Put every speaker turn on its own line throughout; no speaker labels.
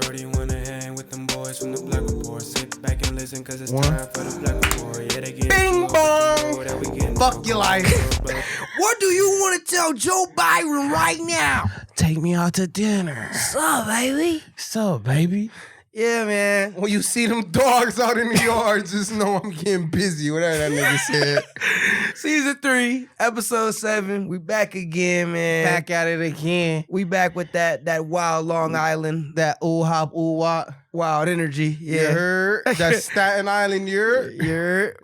Shorty wanna hang with them boys from the Black Report. Sit back and listen, cause it's time for the Black Report. Yeah, they get
Bing bong! Fuck your life.
What do you want to tell Joe Byron right now?
Take me out to dinner.
Sup, baby?
So, baby.
Yeah, man.
When you see them dogs out in the yard, just know I'm getting busy. Whatever that nigga said.
Season 3, episode 7. We back again, man.
Back at it again.
We back with that wild Long Island,
That ooh hop ooh wop.
wild energy.
You
Yeah.
heard? That Staten Island, you heard?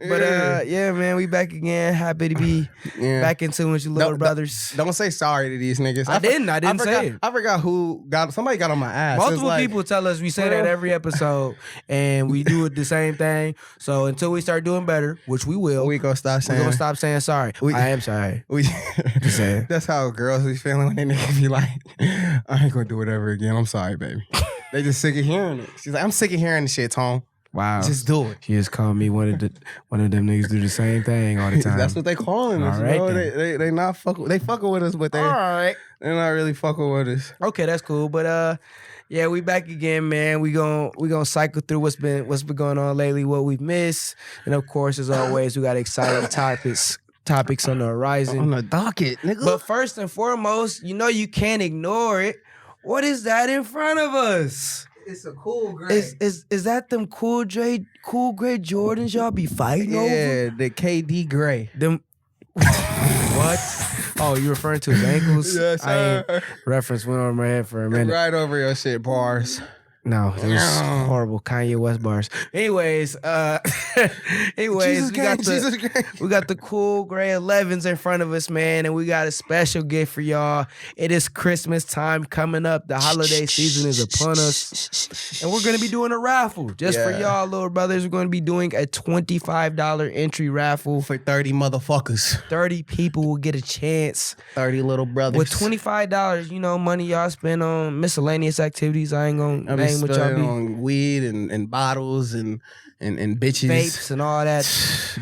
Yeah. But yeah, man, we back again. Happy to be back in tune with you little brothers.
Don't say sorry to these niggas.
I didn't say it.
I forgot who somebody got on my ass.
Multiple people tell us we say that every episode, and we do it the same thing. So until we start doing better, which we will,
we gonna stop saying.
we're gonna stop saying sorry. I am sorry. Just saying.
That's how girls be feeling when they niggas be like, I ain't gonna do it ever again. I'm sorry, baby. They just sick of hearing it. She's like, I'm sick of hearing the shit, Tom.
Wow.
Just do it.
She just called me one of them niggas do the same thing all the time.
That's what they calling us.
All right,
bro. They not fucking. They fucking with us, but they're not really fucking with us.
Okay, that's cool. But yeah, we back again, man. We gonna cycle through what's been going on lately, what we've missed, and of course, as always, we got exciting topics on the horizon.
On the docket, nigga.
But first and foremost, you know you can't ignore it. What is that in front of us?
It's a cool gray.
Is that them cool gray Jordans y'all be fighting over?
Yeah, the KD gray.
Them what? Oh, you referring to his ankles?
Yes, sir.
I ain't reference went over my head for a minute.
Right over your shit, bars.
No, it was horrible Kanye West bars. Anyways, we got the cool gray 11's in front of us, man, and we got a special gift for y'all. It is Christmas time coming up. The holiday season is upon us, and we're gonna be doing a raffle just for y'all, little brothers. We're gonna be doing a $25 entry raffle
For 30 motherfuckers.
30 people will get a chance.
30 little brothers.
With $25, money y'all spend on miscellaneous activities. I ain't gonna name what y'all be.
On weed and bottles and bitches.
Vapes and all that.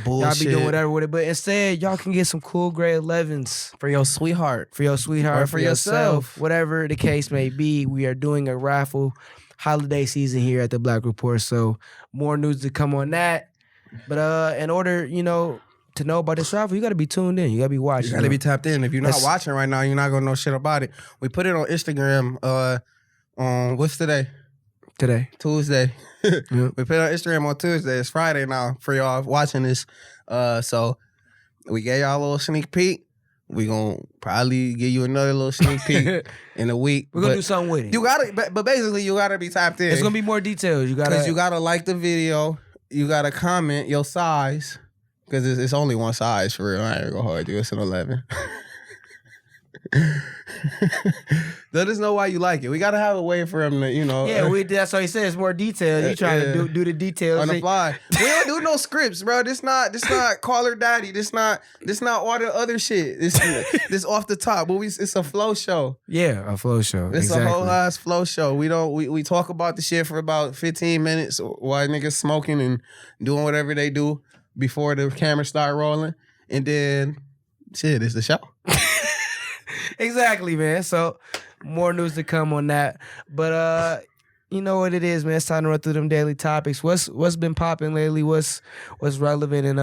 Bullshit.
Y'all be doing whatever with it. But instead, y'all can get some cool gray 11's.
For your sweetheart.
For your sweetheart.
Or for yourself.
Whatever the case may be, we are doing a raffle holiday season here at the Black Report. So more news to come on that. But in order, to know about this raffle, you got to be tuned in. You got to be watching.
You got to be tapped in. If you're not watching right now, you're not going to know shit about it. We put it on Instagram on, what's today? Tuesday.
Yep.
We put it on Instagram on Tuesday. It's Friday now for y'all watching this. So we gave y'all a little sneak peek. We gonna probably give you another little sneak peek in a week.
We're gonna do something with it.
You gotta, but basically you gotta be tapped in.
It's gonna be more details. You gotta
like the video. You gotta comment your size because it's only one size for real. I ain't gonna hold you. It's an 11. Let us know why you like it. We gotta have a way for him to,
Yeah, that's why he says more details. You trying to do the details
on the fly. We don't do no scripts, bro. This not Call Her Daddy. This not all the other shit. This off the top. But it's a flow show.
Yeah, a flow show.
It's a whole ass flow show. We talk about the shit for about 15 minutes while niggas smoking and doing whatever they do before the camera start rolling, and then shit, it's the show.
Exactly, man. So more news to come on that. But you know what it is, man. It's time to run through them daily topics. What's been popping lately? What's relevant in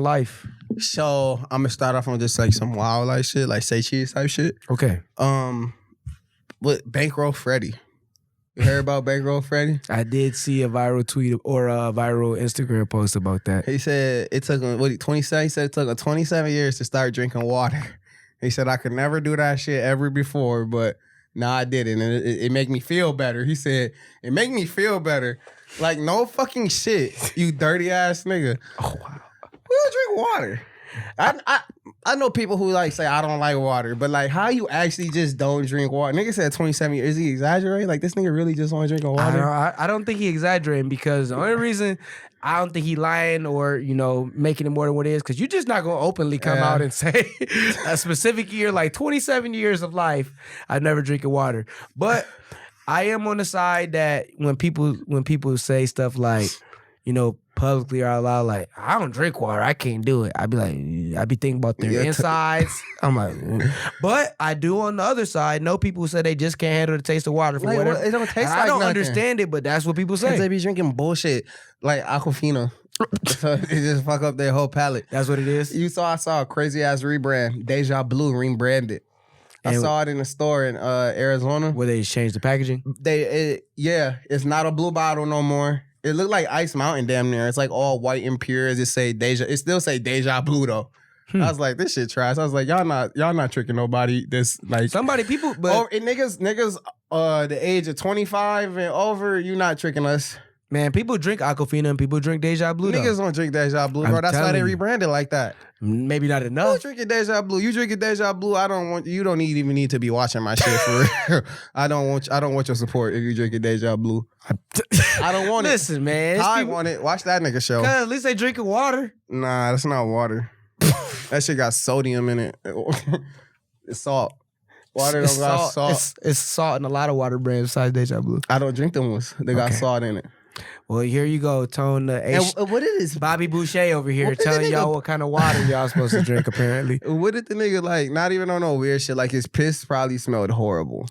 life?
So I'm gonna start off on just like some wild like shit, like say cheese type shit.
Okay.
What Bankroll Freddy? You heard about Bankroll Freddy?
I did see a viral tweet or a viral Instagram post about that.
He said it took him 27. He said it took him 27 years to start drinking water. He said, I could never do that shit ever before, but now I did it, and it made me feel better. He said, it made me feel better. Like, no fucking shit, you dirty ass nigga.
Oh, wow.
We don't drink water. I know people who like say, I don't like water, but like, how you actually just don't drink water? Nigga said 27 years. Is he exaggerating? Like, this nigga really just want to drink water?
I don't think he exaggerating because the only reason I don't think he lying or, making it more than what it is, because you're just not going to openly come out and say a specific year, like 27 years of life, I've never drinking water. But I am on the side that when people say stuff like, publicly or out loud, like, I don't drink water, I can't do it. I'd be like, I be thinking about their insides. I'm like, but I do on the other side know people who say they just can't handle the taste of water for
Like,
whatever.
it don't taste
And
like
I don't
nothing.
understand it, but that's what people
Because
say.
they be drinking bullshit like Aquafina. So it just fuck up their whole palate.
That's what it is.
I saw a crazy ass rebrand. Deja Blue rebranded. I
And-
saw it in the store in Arizona.
Where they changed the packaging.
It's not a blue bottle no more. It looked like Ice Mountain damn near. It's like all white and pure. It still say Deja Blue though. I was like, this shit trash. I was like, y'all not tricking nobody. This like
People, but
niggas the age of 25 and over, you not tricking us.
man, people drink Aquafina and people drink Deja Blue.
Niggas don't drink Deja Blue,
I'm
bro. That's why they
telling you.
rebranded like that.
Maybe not
You
enough.
drinking Deja Blue. You drinking Deja Blue. You don't even need to be watching my shit for real. I don't want your support if you drinking Deja Blue. I don't want it.
Listen, man.
I want it. Watch that nigga show.
Cause at least they drinking water.
Nah, that's not water. That shit got sodium in it. It's salt. Water don't got salt.
It's salt in a lot of water brands besides Deja Blue.
I don't drink them ones. They got salt in it.
Well, here you go, Tone.
And what it is?
Bobby Boucher over here
What did the
telling
nigga-
y'all what kind of water y'all supposed to drink, apparently.
What did the nigga like? Not even on no weird shit. Like his piss probably smelled horrible.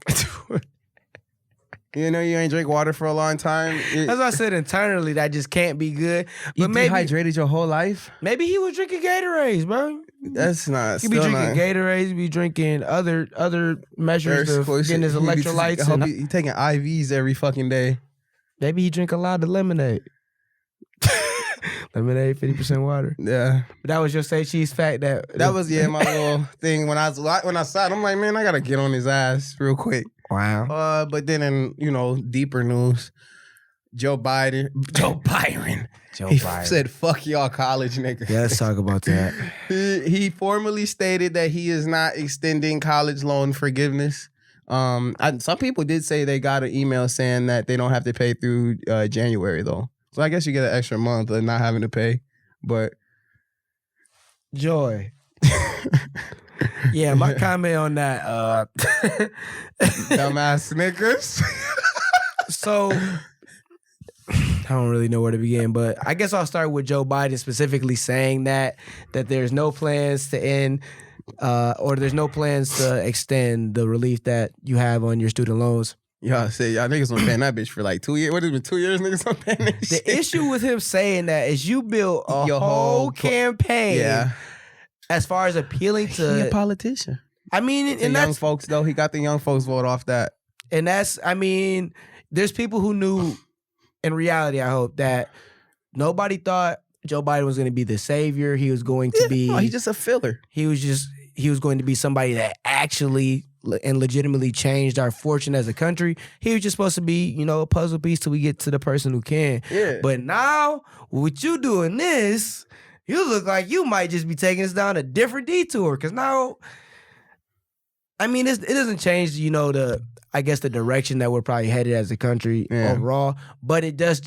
You know, you ain't drink water for a long time.
That's why I said internally that just can't be good.
You
But maybe
dehydrated your whole life.
he was drinking Gatorades, bro.
That's not.
You be drinking Gatorades, you be drinking other measures of getting his electrolytes. And
He taking IVs every fucking day.
maybe he drink a lot of lemonade. Lemonade, 50% water.
Yeah,
But that was your say cheese fact that
was my little thing when I saw it. I'm like, man, I gotta get on his ass real quick.
Wow.
But then in deeper news, Joe Byron
Joe
he
Biden.
said, "Fuck y'all college niggas."
Yeah, let's talk about that.
He formally stated that he is not extending college loan forgiveness. Some people did say they got an email saying that they don't have to pay through January though. So I guess you get an extra month of not having to pay. But
Joy. Yeah, my comment on that.
dumbass niggas.
So I don't really know where to begin, but I guess I'll start with Joe Biden specifically saying that there's no plans to end or there's no plans to extend the relief that you have on your student loans.
Y'all say y'all niggas been paying that bitch for like 2 years. What has it been 2 years niggas been paying that shit?
The issue with him saying that is you built a
Your
whole
whole
campaign
Yeah.
as far as appealing
He a
to.
politician.
I mean,
The
and
young
that's
folks though, he got the young folks vote off that.
I mean, there's people who knew in reality, I hope, that nobody thought Joe Biden was going to be the savior. He was going to be.
No, he's just a filler.
He was going to be somebody that actually and legitimately changed our fortune as a country. He was just supposed to be, a puzzle piece till we get to the person who can.
Yeah.
But now, with you doing this, you look like you might just be taking us down a different detour. Because now, I mean, it doesn't change, the direction that we're probably headed as a country overall. But it does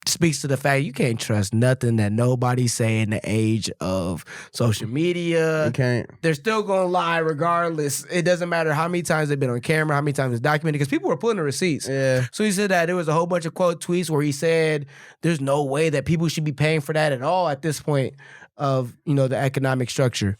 speaks to the fact you can't trust nothing that nobody say in the age of social media.
You can't.
They're still gonna lie regardless. It doesn't matter how many times they've been on camera, how many times it's documented, because people were pulling the receipts.
Yeah.
So he said that there was a whole bunch of quote tweets where he said there's no way that people should be paying for that at all at this point of, the economic structure.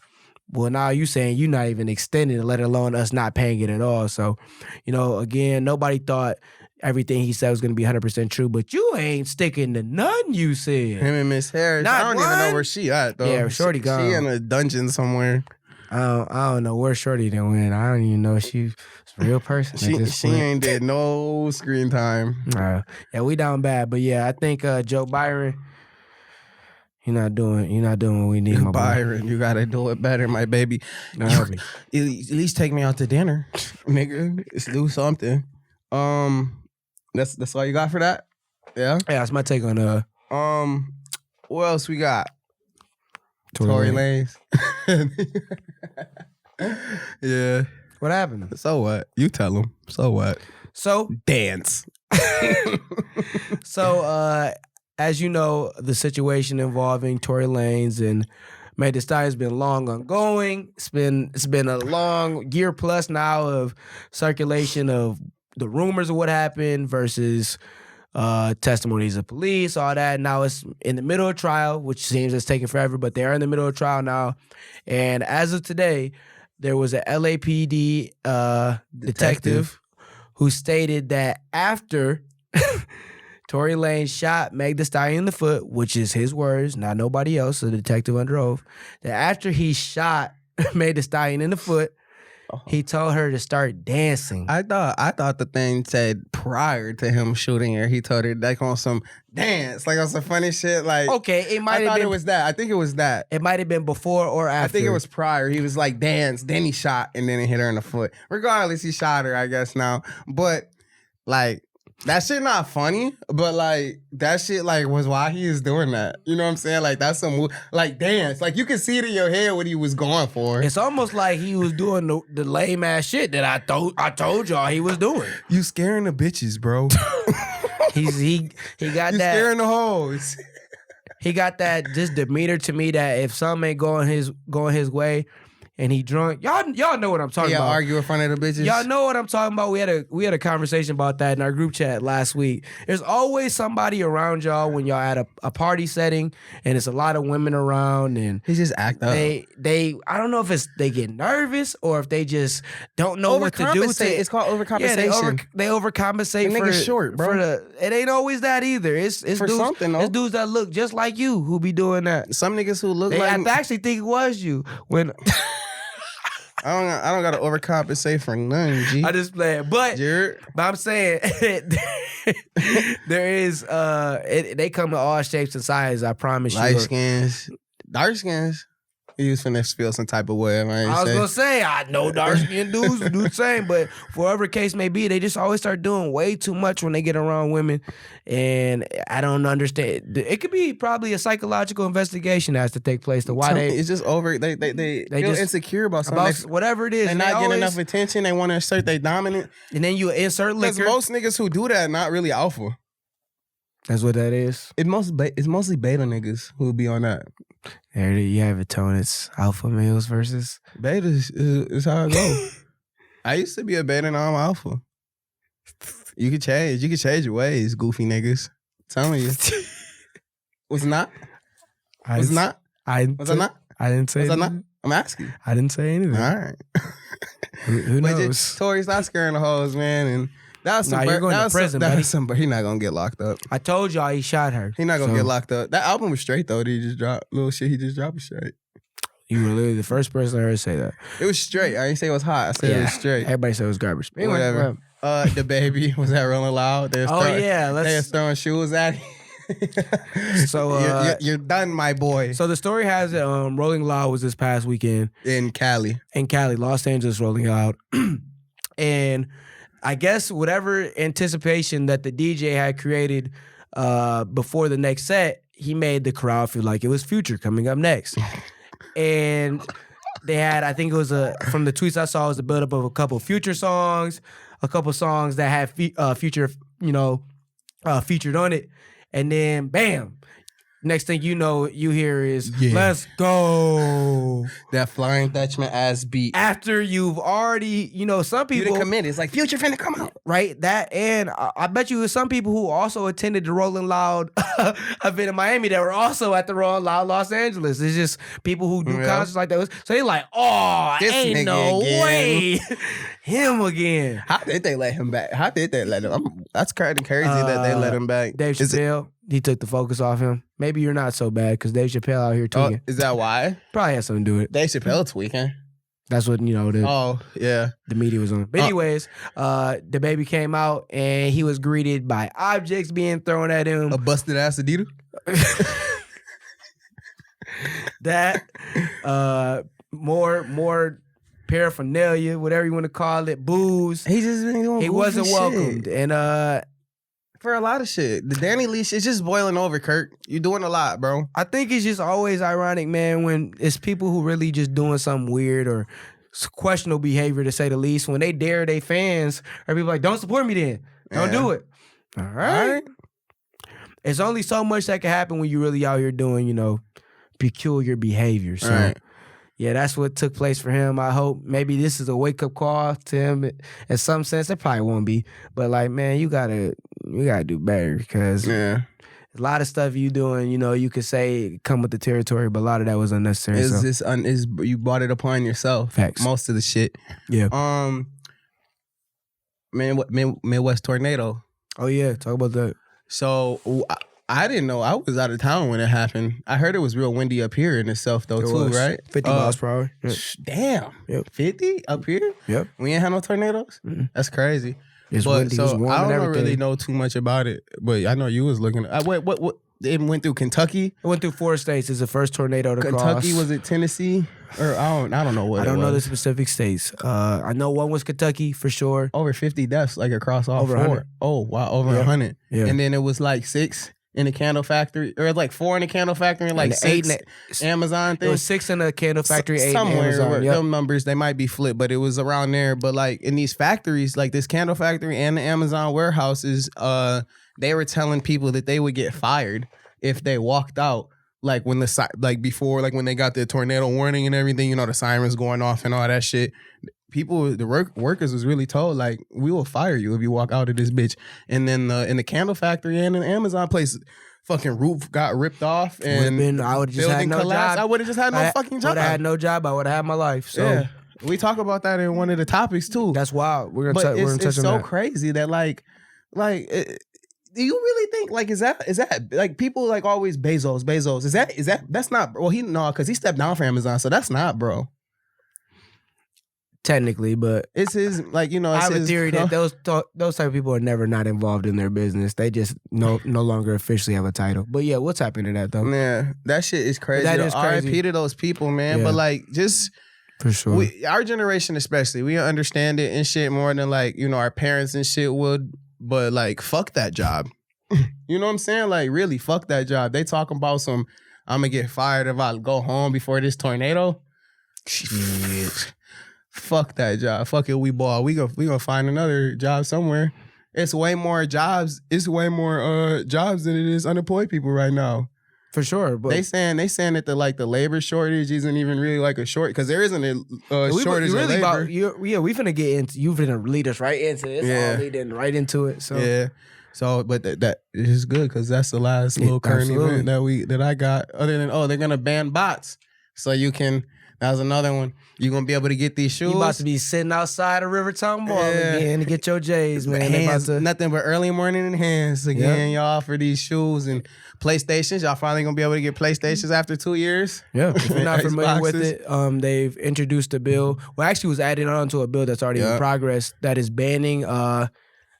Well, now you saying you're not even extending it, let alone us not paying it at all. So, again, nobody thought everything he said was going to be 100% true, but you ain't sticking to none you said.
Him and Miss Harris.
Not
I don't even know
one?
where she at though.
Yeah, Shorty gone.
She in a dungeon somewhere.
I don't know where Shorty done went. I don't even know if she's a real person. at this
She
point.
ain't did no screen time.
Yeah, we down bad. But yeah, I think Joe Byron, you're not doing what we need, my boy.
Byron, you gotta do it better, my baby.
Nah,
You-
hurry.
at least take me out to dinner, nigga. Let's do something. That's all you got for that? Yeah.
Yeah, that's my take on
What else we got?
Tory
Tory Lanez. Yeah.
What happened?
So what? You tell him. So what?
So
Dance.
as you know, the situation involving Tory Lanez and Meg Thee Stallion has been long ongoing. It's been a long year plus now of circulation of the rumors of what happened versus testimonies of police, all that. Now it's in the middle of trial, which seems it's taking forever, but they are in the middle of trial now. And as of today, there was a LAPD detective who stated that after Tory Lanez shot Meg Thee Stallion in the foot, which is his words, not nobody else, the detective under oath, that after he shot Meg Thee Stallion in the foot, he told her to start dancing.
I thought the thing said prior to him shooting her, he told her like on some dance, like on some funny shit. Like
Okay, it might have been.
it was that. I think it was that.
It might have been before or after.
I think it was prior. He was like dance, then he shot, and then it hit her in the foot. Regardless, he shot her, I guess now. But like that shit not funny, but like that shit like was why he is doing that. You know what I'm saying? Like that's some like dance. Like you can see it in your head what he was going for.
It's almost like he was doing the lame ass shit that I told y'all he was doing.
You scaring the bitches, bro.
he got
you
that
scaring the hoes.
He got that just demeanor to me that if something ain't going his way and he drunk, y'all know what I'm talking about.
Argue in front of the bitches.
Y'all know what I'm talking about. We had a conversation about that in our group chat last week. There's always somebody around y'all when y'all at a party setting and it's a lot of women around and
he just act up.
They I don't know if it's they get nervous or if they just don't know what to do.
It's called overcompensation.
Yeah, they overcompensate
the nigga's short, bro.
It ain't always that either. It's
for
dudes,
something though.
It's dudes that look just like you who be doing that.
Some niggas who look
they
like
have to actually think it was you when.
I don't gotta overcompensate for nothing, G.
I just play it. But I'm saying there is they come in all shapes and sizes, I promise you.
Light skins, dark skins. He was finna feel some type of way.
I was gonna say, I know dark skinned dudes do the same, but for whatever case may be, they just always start doing way too much when they get around women. And I don't understand. It could be probably a psychological investigation that has to take place to why
it's just over. They feel just insecure about something.
About whatever it is.
They're not getting enough attention. They want to assert they dominant.
And then you insert liquor.
Because most niggas who do that not really alpha.
That's what that is.
It's mostly beta niggas who be on that.
There you have it, Tone. It's alpha males versus
beta is how I go. I used to be a beta, now I'm alpha. You can change. You can change your ways, goofy niggas. I'm telling you. Was not? Was not? Was I not?
I didn't say.
Was I not? I'm asking.
I didn't say anything.
All right.
Who knows?
Tory, stop scaring the hoes, man, and. That was some.
You're going to prison, buddy.
He's not gonna get locked up.
I told y'all he shot her.
He's not gonna get locked up. That album was straight though. He just dropped little shit. He just dropped it straight.
You were literally the first person I heard say that.
It was straight. I didn't say it was hot. I said it was straight.
Everybody said it was garbage.
Anyway, whatever. The baby was that Rolling Loud. They was throwing shoes at him. So you're done, my boy.
So the story has it. Rolling Loud was this past weekend
in Cali.
Los Angeles, Rolling Loud, and. I guess whatever anticipation that the DJ had created before the next set, he made the crowd feel like it was Future coming up next. And they had, I think it was from the tweets I saw, it was a buildup of a couple Future songs, a couple songs that had Future, featured on it. And then, bam. Next thing you know, you hear is, let's go.
That Flying Dutchman ass beat.
After you've already, some people.
You committed. It's like, Future finna come out.
Right? That, and I bet you some people who also attended the Rolling Loud event in Miami that were also at the Rolling Loud Los Angeles. It's just people who do concerts like that. So they're like, oh, this ain't no way. Him again.
How did they let him back? That's crazy that they let him back.
Dave Chappelle. He took the focus off him. Maybe you're not so bad because Dave Chappelle out here tweaking.
Is that why?
Probably has something to do with it.
Dave Chappelle tweaking.
That's what, the media was on. But anyways, the baby came out and he was greeted by objects being thrown at him.
A busted ass Adidas?
That, more paraphernalia, whatever you want to call it, booze.
He
wasn't welcomed. And
for a lot of shit. The Danny Lee shit, it's just boiling over, Kirk. You're doing a lot, bro.
I think it's just always ironic, man, when it's people who really just doing something weird or questionable behavior, to say the least, when they dare their fans, or people like, don't support me then. Don't do it. All right. It's only so much that can happen when you really out here doing, peculiar behavior. So, yeah, that's what took place for him. I hope maybe this is a wake up call to him in some sense. It probably won't be, but like, man, you gotta do better because
Yeah.
a lot of stuff you doing, you know, you could say come with the territory, but a lot of that was unnecessary.
You brought it upon yourself.
Facts.
Most of the shit.
Yeah.
Midwest tornado.
Oh yeah, talk about that.
So I didn't know. I was out of town when it happened. I heard it was real windy up here in itself though, too, right?
50 miles per hour. Yeah.
Damn.
Yep.
50 up here?
Yep.
We ain't had no tornadoes?
Mm-mm.
That's crazy.
It's
But
windy, it was
so
warm
I
and
don't
everything.
really know too much about it, but I know you was looking. What? It went through Kentucky.
It went through 4 states. It's the first tornado to cross.
Kentucky, was it Tennessee? Or I don't know what.
I don't know the specific states. I know one was Kentucky for sure.
Over 50 deaths, like across all
Over
4.
100.
Oh wow, over 100.
Yeah.
And then it was like 6 in the candle factory, or like 4 in the candle factory, and like
And
6 Amazon
It
thing.
was 6 in the candle factory, 8 in
somewhere.
Amazon. Yep.
Them numbers they might be flipped, but it was around there. But like in these factories, like this candle factory and the Amazon warehouses, they were telling people that they would get fired if they walked out. Like when before, like when they got the tornado warning and everything, you know, the sirens going off and all that shit. People, the workers was really told, like, we will fire you if you walk out of this bitch. And then in the candle factory and in the Amazon place, fucking roof got ripped off and
I would have just had
building
no
collapsed.
job.
I would have just had no fucking
I
job.
would have had no job. I would have had my life. So
Yeah, we talk about that in one of the topics too.
that's wild. We're
But
gonna
it's
touch on
so
that.
crazy that do you really think like is that like people like always Bezos? Is that that's not, well, because he stepped down from Amazon, so that's not, bro.
Technically, but
It's his, like, you know,
I
it's
have a
his,
theory that those type of people are never not involved in their business. They just no longer officially have a title. But yeah, what's happening to that though?
man, that shit is crazy.
That is crazy.
RIP to those people, man.
Yeah.
But like, just
For sure.
our generation especially, we understand it and shit more than like, you know, our parents and shit would. But like, fuck that job. You know what I'm saying? Like, really, fuck that job. They talking about some, I'm gonna get fired if I go home before this tornado. Shit. Fuck that job. Fuck it, we ball. We gonna find another job somewhere. It's way more jobs. It's way more jobs than it is unemployed people right now.
For sure. But
They saying that the labor shortage isn't even really like a short, because there isn't a shortage of labor.
We finna get into, you finna lead us right into it. It's all leading right into it. So
Yeah. So, but that is good, because that's the last little current
absolutely.
event that I got. Other than, they're gonna ban bots, so you can. That was another one. You're gonna be able to get these shoes.
You about to be sitting outside of Rivertown Mall again to get your J's, man. They
Hands,
about to,
nothing but early morning and hands again. Y'all for these shoes and PlayStations. Y'all finally gonna be able to get PlayStations after 2 years.
yeah. If you're not familiar with
Xboxes.
it, they've introduced a bill. Well, actually, was added on to a bill that's already in progress that is banning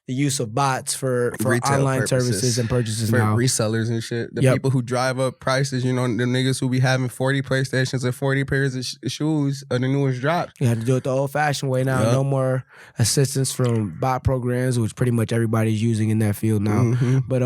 the use of bots for
Retail
online
purposes.
services and purchases
For
now.
resellers and shit. The
Yep.
people who drive up prices, you know, the niggas who be having 40 PlayStations and 40 pairs of shoes of the newest drops.
You have to do it the old-fashioned way now.
Yep.
No more assistance from bot programs, which pretty much everybody's using in that field now.
Mhm.
But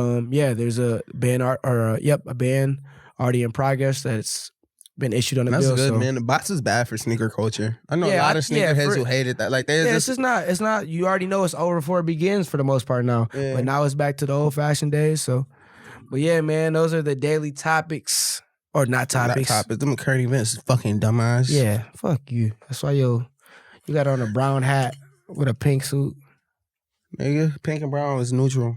there's a ban a ban already in progress that's been issued on the
That's
bill.
good,
so.
man. The bots is bad for sneaker culture. I know a
Yeah,
lot of sneakerheads
for-
who hated that. Like,
Yeah, it's not. You already know it's over before it begins for the most part now.
Yeah.
But now it's back to the old-fashioned days. So, but yeah, man, those are the daily topics or not topics.
Them current events is fucking dumbass.
Yeah, fuck you. That's why you got on a brown hat with a pink suit.
Nigga, pink and brown is neutral.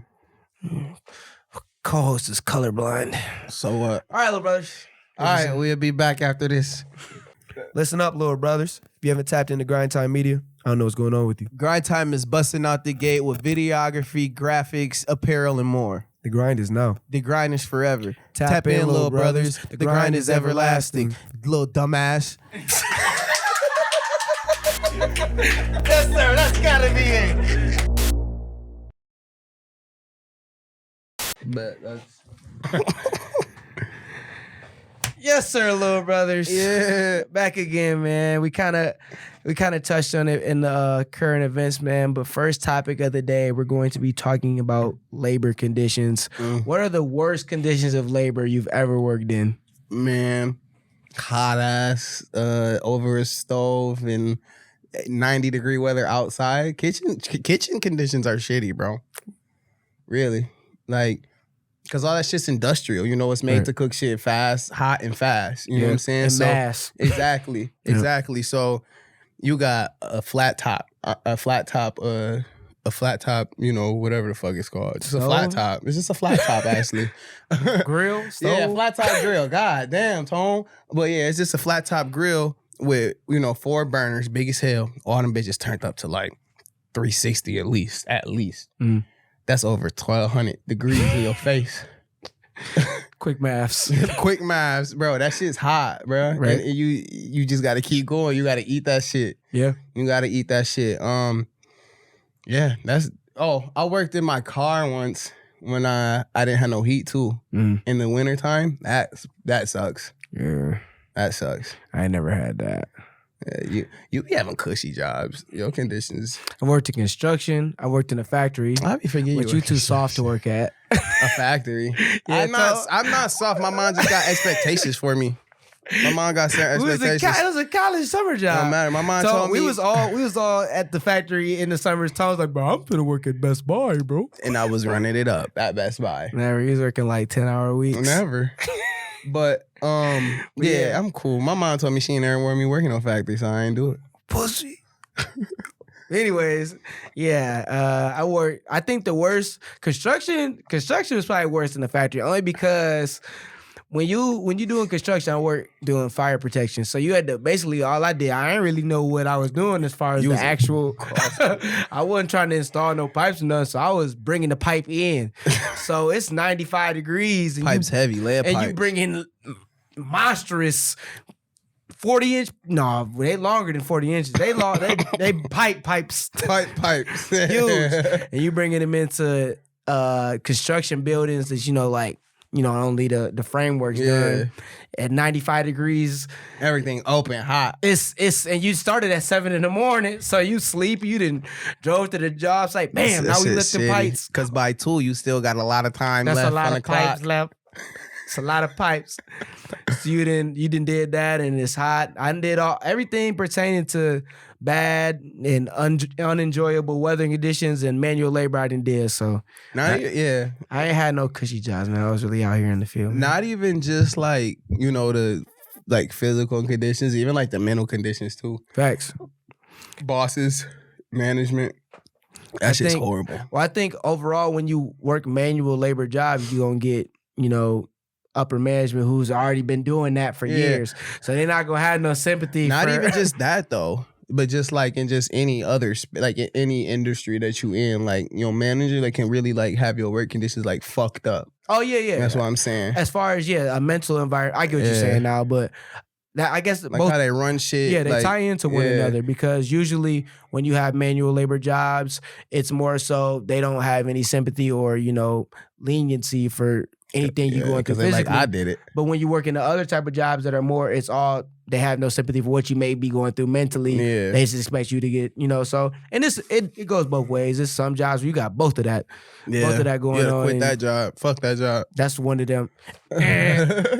Co-host is colorblind.
So what?
All right, little brothers.
All right, we'll be back after this.
Listen up, little brothers. If you haven't tapped into Grind Time Media, I don't know what's going on with you.
Grind Time is busting out the gate with videography, graphics, apparel, and more.
The grind is now.
The grind is forever.
Tap in, little brothers.
The grind is everlasting. Little dumbass. Yes, sir. That's gotta be it. But that's...
Yes, sir, little brothers.
Yeah.
Back again, man. We kind of touched on it in the current events, man. But first topic of the day, we're going to be talking about labor conditions. What are the worst conditions of labor you've ever worked in?
Man, hot ass over a stove and 90-degree weather outside. Kitchen conditions are shitty, bro. Really. Like, Cause all that shit's industrial, you know, it's made to cook shit fast, hot and fast. You know what I'm saying?
And mass.
Exactly. So you got a flat top, you know, whatever the fuck it's called. Just a flat top. It's just a flat top, actually.
Grill, stove?
Yeah, flat top grill. God damn, Tone. But yeah, it's just a flat top grill with, you know, 4 burners, big as hell. All them bitches turned up to like 360 at least.
Mm.
That's over 1,200 degrees in your face.
Quick maths.
Quick maths, bro. That shit's hot, bro.
Right.
And you just got to keep going. You got to eat that shit.
Yeah.
You got to eat that shit. Yeah, I worked in my car once when I didn't have no heat too. In the wintertime. That sucks.
Yeah.
That sucks.
I ain't never had that.
Yeah, you be having cushy jobs. Your conditions.
I worked in construction. I worked in a factory.
I be forgetting
But you too soft to work at.
A factory. I'm not soft. My mom just got expectations for me. My mom got certain expectations.
It was a college summer job.
Don't matter. My mom told me
we was all at the factory in the summers. Tom was like, bro, I'm gonna work at Best Buy, bro.
And I was running it up at Best Buy.
Never. He was working like 10-hour weeks.
Never. But yeah, I'm cool. My mom told me she ain't ever want me working on factory, so I ain't do it.
Pussy. Anyways, yeah, I think the worst construction was probably worse than the factory, only because when you doing construction, I work doing fire protection. So you had to basically all I didn't really know what I was doing as far as the actual. I wasn't trying to install no pipes or nothing, so I was bringing the pipe in. So it's 95 degrees. And
Pipes heavy, lead
and
pipes.
you bring in monstrous 40-inch. No, they longer than 40 inches. They long. they pipes.
Pipes.
Huge. And you bringing them into construction buildings that only the framework's done at 95 degrees.
Everything open, hot.
It's and you started at 7 a.m, so you sleep. You didn't drove to the job. It's like, man, now we lifting pipes.
Because by 2, you still got a lot of time
That's
left
a lot
on
of
the
pipes
clock.
left. It's a lot of pipes. So you did that, and it's hot. I did everything pertaining to bad and unenjoyable weather conditions and manual labor. I did so. I ain't had no cushy jobs, man. I was really out here in the field.
Not even just like the physical conditions, even like the mental conditions too.
Facts.
Bosses, management. That shit's horrible.
Well, I think overall, when you work manual labor jobs, you're gonna get upper management who's already been doing that for years. So they're not gonna have no sympathy.
Not even just that though, but just like in just any other like in any industry that you in, like manager that can really like have your work conditions like fucked up.
Oh yeah.
That's what I'm saying.
As far as a mental environment, I get what you're saying now, but that I guess
like how they run shit.
Yeah, they tie into one another because usually when you have manual labor jobs, it's more so they don't have any sympathy or leniency for anything you going through physically.
Like, I did it.
But when you work in the other type of jobs that are more, it's all they have no sympathy for what you may be going through mentally. Yeah. They just expect you to get, so and it goes both ways. There's some jobs where you got both of that. Yeah. Both of that going on.
Quit that job. Fuck that job.
That's one of them.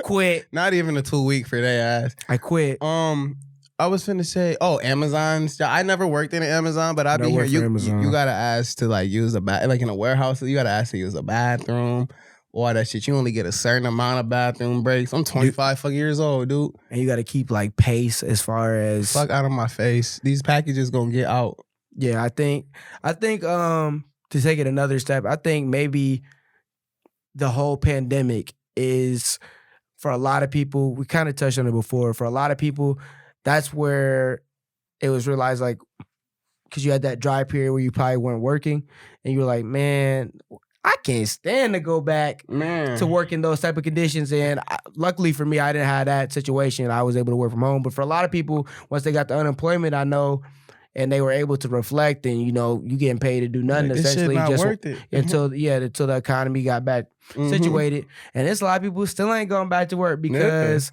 Quit.
Not even a 2 week for their ass.
I quit.
I was finna say, Amazon's job. I never worked in an Amazon, but I be here. You gotta ask to like use like in a warehouse, you gotta ask to use a bathroom. All that shit. You only get a certain amount of bathroom breaks. I'm 25 fucking years old, dude.
And you got to keep like pace as far as
fuck out of my face. These packages gonna get out.
Yeah, I think to take it another step, I think maybe the whole pandemic is for a lot of people. We kind of touched on it before. For a lot of people, that's where it was realized, like, because you had that dry period where you probably weren't working, and you were like, man, I can't stand to go back to work in those type of conditions. And luckily for me, I didn't have that situation. I was able to work from home. But for a lot of people, once they got the unemployment, I know, and they were able to reflect, and you getting paid to do nothing, essentially,
not just worth it.
until the economy got back situated. And there's a lot of people who still ain't going back to work because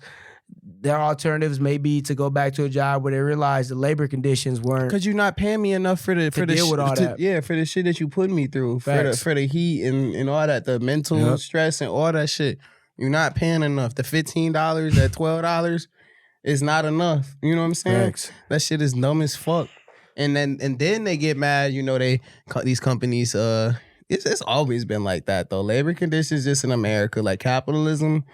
their alternatives may be to go back to a job where they realize the labor conditions weren't.
Because you're not paying me enough for the
deal with all that.
Yeah, for the shit that you put me through, for the heat and all that, the mental stress and all that shit. You're not paying enough. The $15, that $12 is not enough. You know what I'm saying?
Facts.
That shit is dumb as fuck. And then they get mad. These companies It's always been like that though. Labor conditions just in America, like capitalism.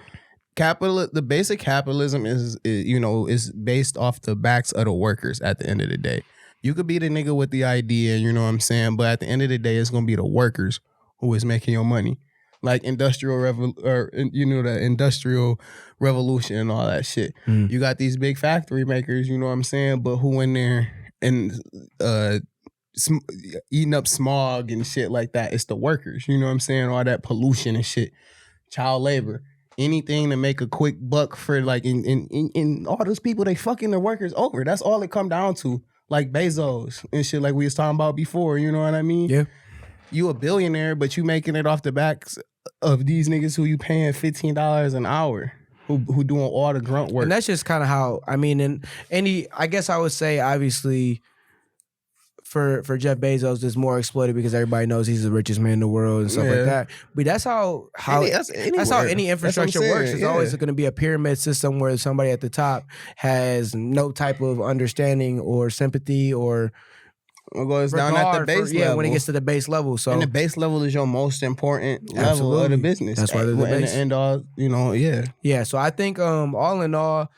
The basic capitalism is based off the backs of the workers at the end of the day. You could be the nigga with the idea, you know what I'm saying? But at the end of the day, it's gonna be the workers who is making your money. Like the industrial revolution and all that shit. You got these big factory makers, you know what I'm saying? But who in there and eating up smog and shit like that? It's the workers, you know what I'm saying? All that pollution and shit, child labor. Anything to make a quick buck for like in all those people, they fucking their workers over. That's all it come down to. Like Bezos and shit like we was talking about before, you know what I mean?
Yeah. You
a billionaire, but you making it off the backs of these niggas who you paying $15 an hour, who doing all the grunt work.
And that's just kind of how, I mean, I guess I would say obviously for Jeff Bezos, it's more exploited because everybody knows he's the richest man in the world and stuff like that. But that's how any infrastructure works. It's always going to be a pyramid system where somebody at the top has no type of understanding or sympathy or
goes down at the base level.
When it gets to the base level. So,
and the base level is your most important level of the business.
That's why they're the base.
And all,
Yeah, so I think all in all,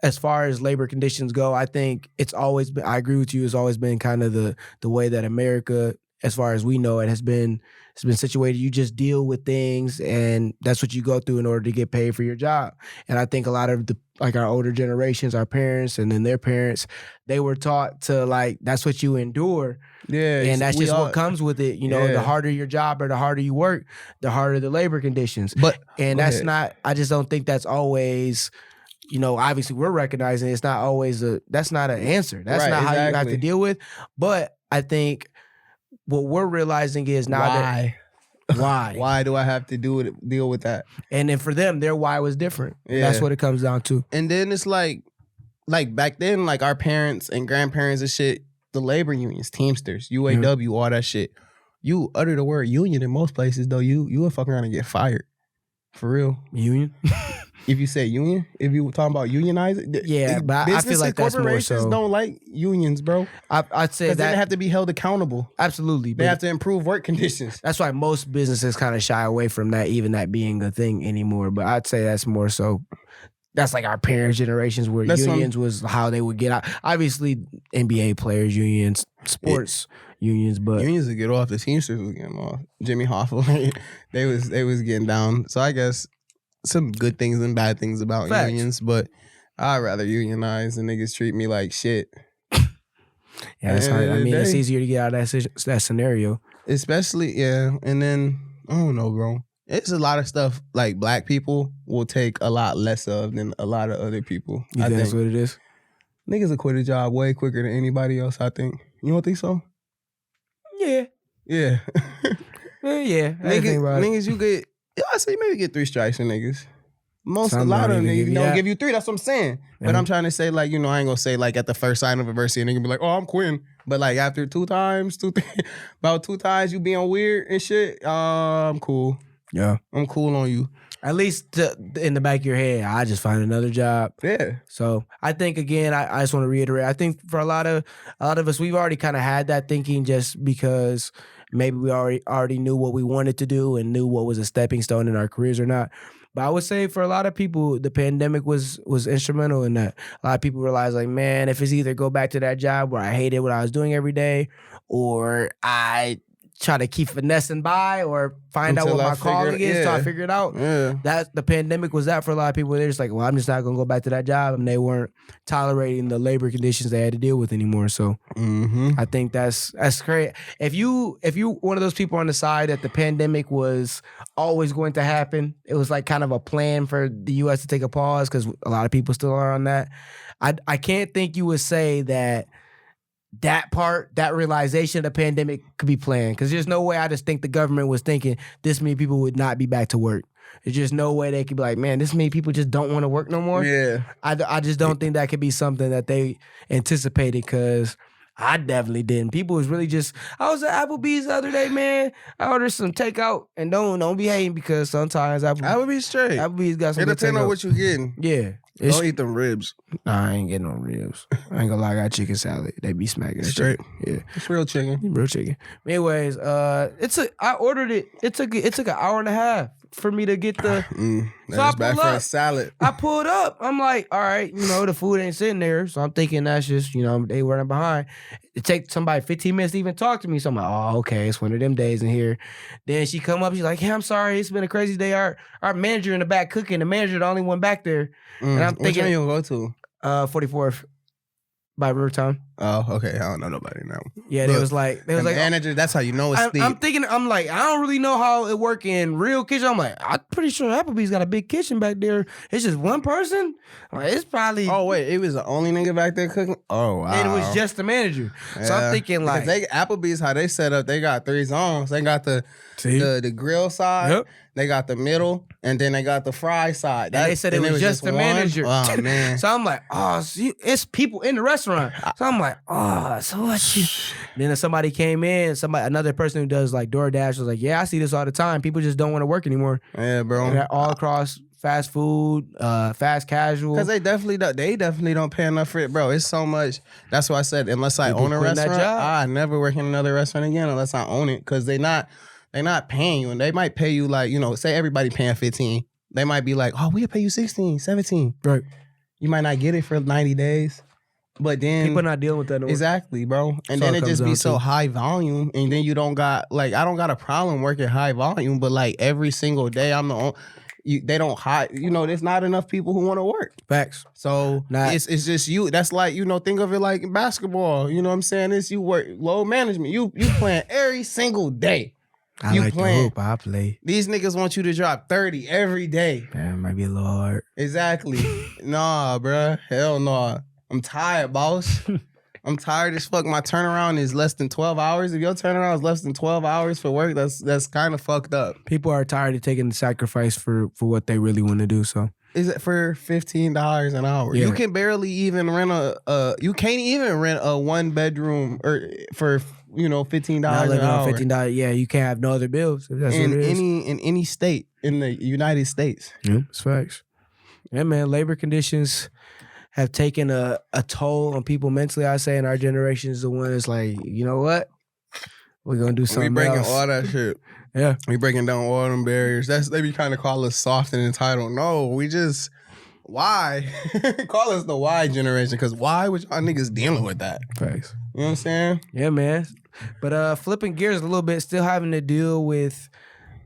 as far as labor conditions go, I think it's always been, I agree with you, it's always been kind of the way that America, as far as we know it, has been situated. You just deal with things and that's what you go through in order to get paid for your job. And I think a lot of our older generations, our parents and then their parents, they were taught to that's what you endure.
Yeah.
And that's just what comes with it. The harder your job or the harder you work, the harder the labor conditions. I just don't think that's always, obviously we're recognizing it's not always that's not an answer. That's not how you have to deal with. But I think what we're realizing is now why
do I have to deal with that?
And then for them, their why was different. Yeah. That's what it comes down to.
And then it's like back then, like our parents and grandparents and shit, the labor unions, Teamsters, UAW, all that shit. You utter the word union in most places though, you would fuck around and get fired. For real.
Union?
If you say union, if you were talking about unionizing,
but I feel like that's more so.
Don't like unions, bro.
I'd say that
they have to be held accountable.
Absolutely,
they have to improve work conditions.
That's why most businesses kind of shy away from that, even that being a thing anymore. But I'd say that's more so. That's like our parents' generations where unions was how they would get out. Obviously, NBA players unions, sports unions, but
unions would get off. The Teamsters was getting off. Jimmy Hoffa, they was getting down. So I guess some good things and bad things about unions, but I'd rather unionize and niggas treat me like shit.
Yeah, that's hard. I mean, it's easier to get out of that scenario.
Especially, and then, I don't know, bro. It's a lot of stuff like black people will take a lot less of than a lot of other people.
You think that's what it is?
Niggas will quit a job way quicker than anybody else, I think. You don't think so?
Yeah.
Yeah.
Yeah.
Niggas, you get, I say maybe get 3 strikes for niggas. A lot of them niggas don't give you 3. That's what I'm saying. But I'm trying to say, I ain't gonna say at the first sign of adversity, a nigga be like, oh, I'm quitting. But after 2 times, about 2 times you being weird and shit, I'm cool.
Yeah.
I'm cool on you.
At least in the back of your head, I just find another job.
Yeah.
So I think, again, I just want to reiterate, I think for a lot of us, we've already kind of had that thinking just because maybe we already knew what we wanted to do and knew what was a stepping stone in our careers or not. But I would say for a lot of people, the pandemic was instrumental in that. A lot of people realized, man, if it's either go back to that job where I hated what I was doing every day, or I try to keep finessing by or find out what my calling is till I figure it out.
Yeah.
That the pandemic was that for a lot of people. They're just like, well, I'm just not gonna go back to that job, and they weren't tolerating the labor conditions they had to deal with anymore. So I think that's great. If you one of those people on the side that the pandemic was always going to happen, it was like kind of a plan for the U.S. to take a pause because a lot of people still are on that. I can't think you would say that part, that realization of the pandemic could be planned. Because there's no way I just think the government was thinking this many people would not be back to work. There's just no way they could be like, man, this many people just don't want to work no more.
Yeah.
I just don't think that could be something that they anticipated because I definitely didn't. People was really just, I was at Applebee's the other day, man. I ordered some takeout and don't be hating because sometimes
Applebee's straight.
Applebee's got some
It depends on what you're getting.
Yeah.
Don't eat them ribs.
Nah, I ain't getting no ribs. I ain't gonna lie, I got chicken salad. They be smacking that
Straight.
shit. Yeah.
It's real chicken.
Real chicken. Anyways, I ordered it. It took an hour and a half for me to get the.
That's
I
bad
pull
for
up.
a salad.
I pulled up. I'm like, all right, the food ain't sitting there, so I'm thinking that's just, they running behind. It take somebody 15 minutes to even talk to me. So I'm like, oh, okay, it's one of them days in here. Then she come up, she's like, hey, I'm sorry, it's been a crazy day. Our manager in the back cooking. The manager the only one back there, and I'm
Which
thinking,
one you gonna go to?
44th by Rivertown.
Oh, okay. I don't know nobody now.
Yeah,
Look,
they was like,
manager. That's how you know it's deep.
I'm thinking, I'm like, I don't really know how it work in real kitchen. I'm like, I'm pretty sure Applebee's got a big kitchen back there. It's just one person. I'm like, it's probably.
Oh wait, it was the only nigga back there cooking. Oh wow.
And it was just the manager. So I'm thinking like,
Applebee's, how they set up, they got 3 zones. They got the grill side.
Yep.
They got the middle, and then they got the fry side.
And they said it was just the
one?
manager.
Oh man.
So I'm like, oh, see, it's people in the restaurant. So I'm like, oh, so what you? Then somebody came in, another person who does like DoorDash was like, yeah, I see this all the time. People just don't want to work anymore.
Yeah, bro.
And all across fast food, fast casual.
Because they definitely don't pay enough for it, bro. It's so much. That's why I said, unless I own a
quitting that
restaurant,
job.
I never work in another restaurant again unless I own it. Because they're not paying you, and they might pay you like, say everybody paying 15. They might be like, oh, we'll pay you 16, 17.
Right.
You might not get it for 90 days. But then
People not dealing with that no more.
exactly, bro. And
So
then
it
it
comes
just be
down
so
to-
high volume, and then you don't got like I don't got a problem working high volume, but like every single day I'm the only. They don't hide. There's not enough people who want to work.
Facts.
So it's just you. That's like think of it like basketball. You know what I'm saying? It's you work load management. You playing every single day.
I
You
like
playing.
the hoop. I play.
These niggas want you to drop 30 every day.
Man, it might be a little hard.
Exactly. Nah, bruh. Hell no. I'm tired, boss. I'm tired as fuck. My turnaround is less than 12 hours. If your turnaround is less than 12 hours for work, that's kind of fucked up.
People are tired of taking the sacrifice for what they really want to do. So
Is it for $15 an hour?
Yeah.
You can barely even rent you can't even rent a 1-bedroom or for $15
now
an
living
hour.
on $15. Yeah, you can't have no other bills. If that's what it is.
in any state in the United States.
Yeah, it's facts. Yeah, man. Labor conditions have taken a toll on people mentally. I say, and our generation is the one that's like, you know what? We're gonna do
We
something
breaking
else.
all that shit.
Yeah.
We breaking down all them barriers. They be trying to call us soft and entitled. No, we just why? Call us the why generation, because why was y'all niggas dealing with that?
Facts.
You know what I'm saying?
Yeah, man. But flipping gears a little bit, still having to deal with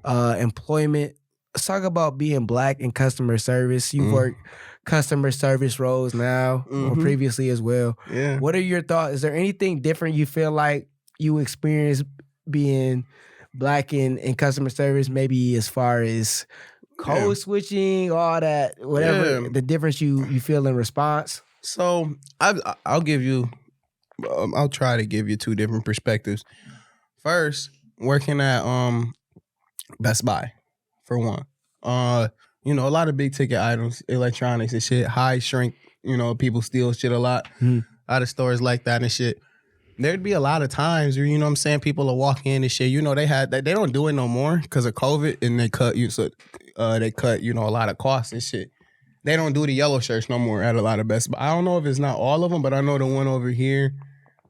employment. Let's talk about being black in customer service. You've worked customer service roles now or previously as well.
Yeah.
What are your thoughts? Is there anything different you feel like you experienced being black in customer service, maybe as far as code switching, all that, whatever, the difference you feel in response?
So I'll give you, I'll try to give you 2 different perspectives. First, working at Best Buy, for one. A lot of big ticket items, electronics and shit, high shrink, people steal shit a lot out of stores like that and shit. There'd be a lot of times where, what I'm saying, people will walk in and shit, they don't do it no more because of COVID, and they cut a lot of costs and shit. They don't do the yellow shirts no more at a lot of Best Buy. I don't know if it's not all of them, but I know the one over here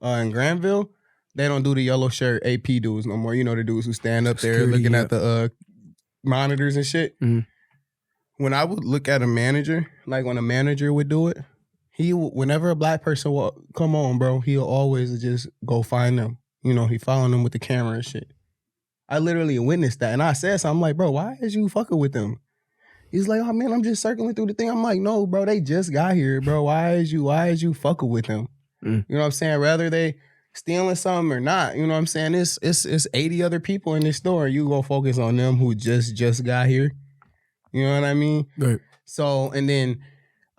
in Granville, they don't do the yellow shirt AP dudes no more. The dudes who stand up there
Security,
looking at the monitors and shit.
Mhm.
When I would look at a manager, like when a manager would do it, whenever a black person come on, bro, he'll always just go find them. He following them with the camera and shit. I literally witnessed that, and I said something. I'm like, bro, why is you fucking with them? He's like, oh man, I'm just circling through the thing. I'm like, no, bro, they just got here, bro. Why is you fucking with them? You know what I'm saying? Whether they stealing something or not, you know what I'm saying? It's 80 other people in this store. You go focus on them who just got here. You know what I mean?
Right.
So, and then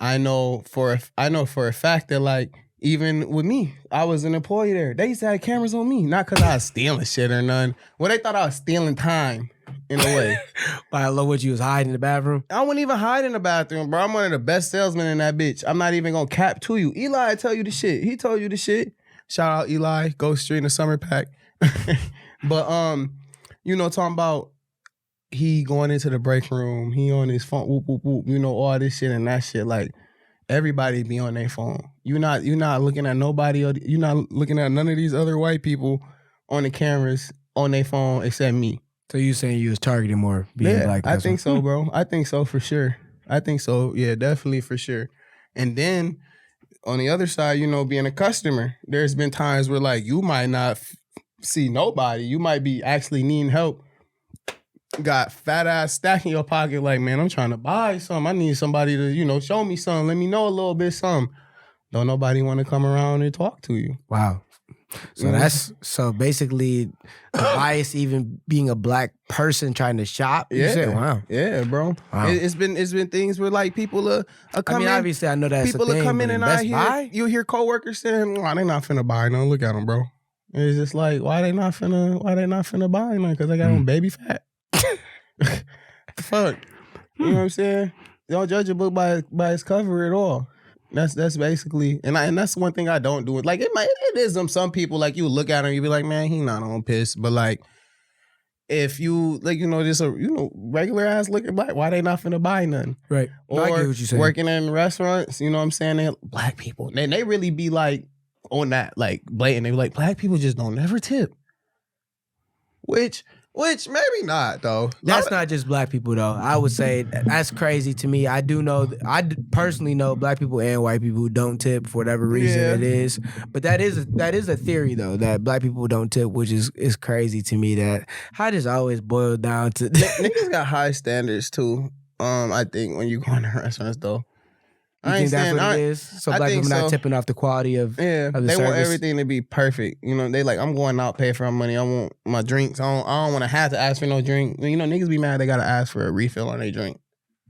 I know for a fact that, like, even with me, I was an employee there. They used to have cameras on me, not because I was stealing shit or none. Well, they thought I was stealing time in a way.
I love what you was hiding in the bathroom.
I wouldn't even hide in the bathroom, bro. I'm one of the best salesmen in that bitch. I'm not even gonna cap to you. Eli tell you the shit. He told you the shit. Shout out Eli, Ghost Street in the summer pack. But talking about he going into the break room, he on his phone, whoop, whoop, whoop, all this shit and that shit. Like, everybody be on their phone. You're not looking at nobody. You're not looking at none of these other white people on the cameras on their phone except me.
So you saying you was targeting more being black?
I think so, bro. I think so for sure. I think so. Yeah, definitely for sure. And then on the other side, you know, being a customer, there's been times where like you might not see nobody. You might be actually needing help. Got fat ass stack in your pocket like, man, I'm trying to buy something. I need somebody to, you know, show me something. Let me know a little bit something. Don't nobody want to come around and talk to you.
Wow. So so basically the bias even being a black person trying to shop. You said, wow.
Yeah, bro.
Wow.
It's been things where like people are coming.
I mean, obviously I know that's
people
a thing.
are coming
but
and
Best
I hear
Buy?
you hear coworkers saying, "Why they not finna buy none? Look at them, bro." And it's just like, why they not finna buy none? Because they got on baby fat. Fuck. You know what I'm saying? Don't judge a book by its cover at all. That's basically, and that's one thing I don't do. Like it is some people like you look at them, you be like, man, he not on piss. But like, if you like, you know, just a regular ass looking black, why they not finna buy nothing?
Right.
Or
No, I get what you're saying.
working in restaurants, you know what I'm saying? They black people, they really be like on that like blatant. They be like, black people just don't never tip. Which maybe not though.
That's not just black people though. I would say that's crazy to me. I personally know black people and white people who don't tip for whatever reason it is. But that is a theory though, that black people don't tip, which is crazy to me. That I just always boil down to
niggas got high standards too. I think when you go into restaurants though.
You think that's what it is? So black people not tipping off the quality of the
they
service?
want everything to be perfect. You know, they like, I'm going out, pay for my money. I want my drinks. I don't want to have to ask for no drink. You know, niggas be mad they got to ask for a refill on their drink.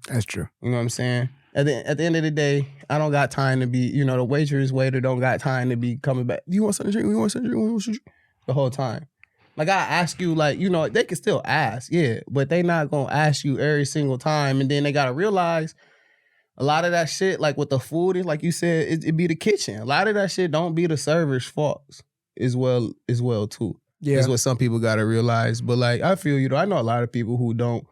That's true.
You know what I'm saying? At the end of the day, I don't got time to be, you know, the waiter don't got time to be coming back. Do you want something to drink? You want something to drink? You want something to drink? The whole time. Like, I ask you, like, you know, they can still ask, yeah, but they not going to ask you every single time. And then they got to realize a lot of that shit, like with the food, like you said, it be the kitchen. A lot of that shit don't be the server's faults as well too. Yeah. Is what some people gotta realize. But like, I feel you though. I know a lot of people who don't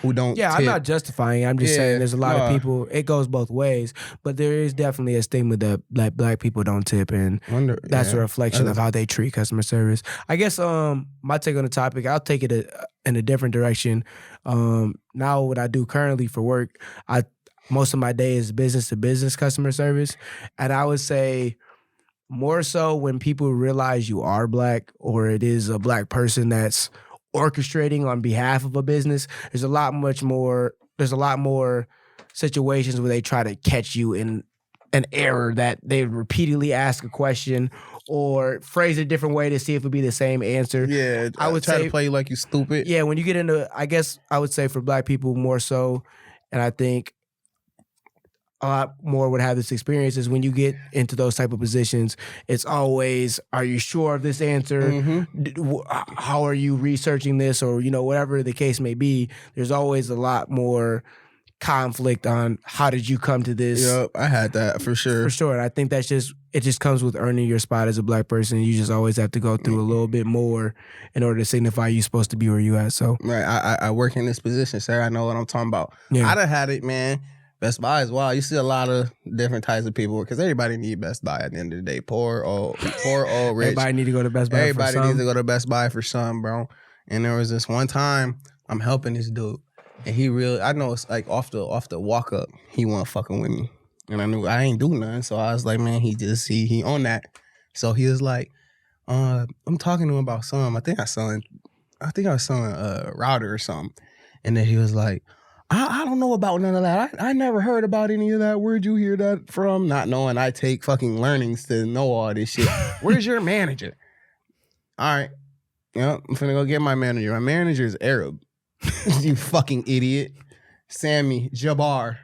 Yeah,
tip.
I'm not justifying it. I'm just saying there's a lot of people, it goes both ways. But there is definitely a stigma that black people don't tip, and that's a reflection of how they treat customer service. I guess my take on the topic, I'll take it in a different direction. Now what I do currently for work, most of my day is business to business customer service. And I would say more so when people realize you are black or it is a black person that's orchestrating on behalf of a business, there's a lot more situations where they try to catch you in an error, that they repeatedly ask a question or phrase it a different way to see if it would be the same answer.
Yeah,
I would
try to play you like you stupid.
Yeah, when you get into, I guess I would say for black people more so, and I think a lot more would have this experience, is when you get into those type of positions, it's always, are you sure of this answer? Mm-hmm. How are you researching this? Or, you know, whatever the case may be, there's always a lot more conflict on how did you come to this?
Yep, I had that for sure.
For sure. And I think it just comes with earning your spot as a black person. You just always have to go through a little bit more in order to signify you're supposed to be where you at. So
right, I work in this position, sir. I know what I'm talking about.
Yeah.
I done had it, man. Best Buy as well. You see a lot of different types of people because everybody need Best Buy at the end of the day. Poor, old, rich.
Everybody need to go to Best Buy
Everybody
for some.
needs to go to Best Buy for some, bro. And there was this one time I'm helping this dude, and he really, I know it's like off the walk up, he wasn't fucking with me, and I knew I ain't do nothing, so I was like, man, he on that. So he was like, I'm talking to him about something. I think I was selling a router or something, and then he was like, I don't know about none of that. I never heard about any of that. Where'd you hear that from? Not knowing I take fucking learnings to know all this shit. Where's your manager? All right. Yep, I'm finna go get my manager. My manager is Arab. You fucking idiot. Sammy Jabbar.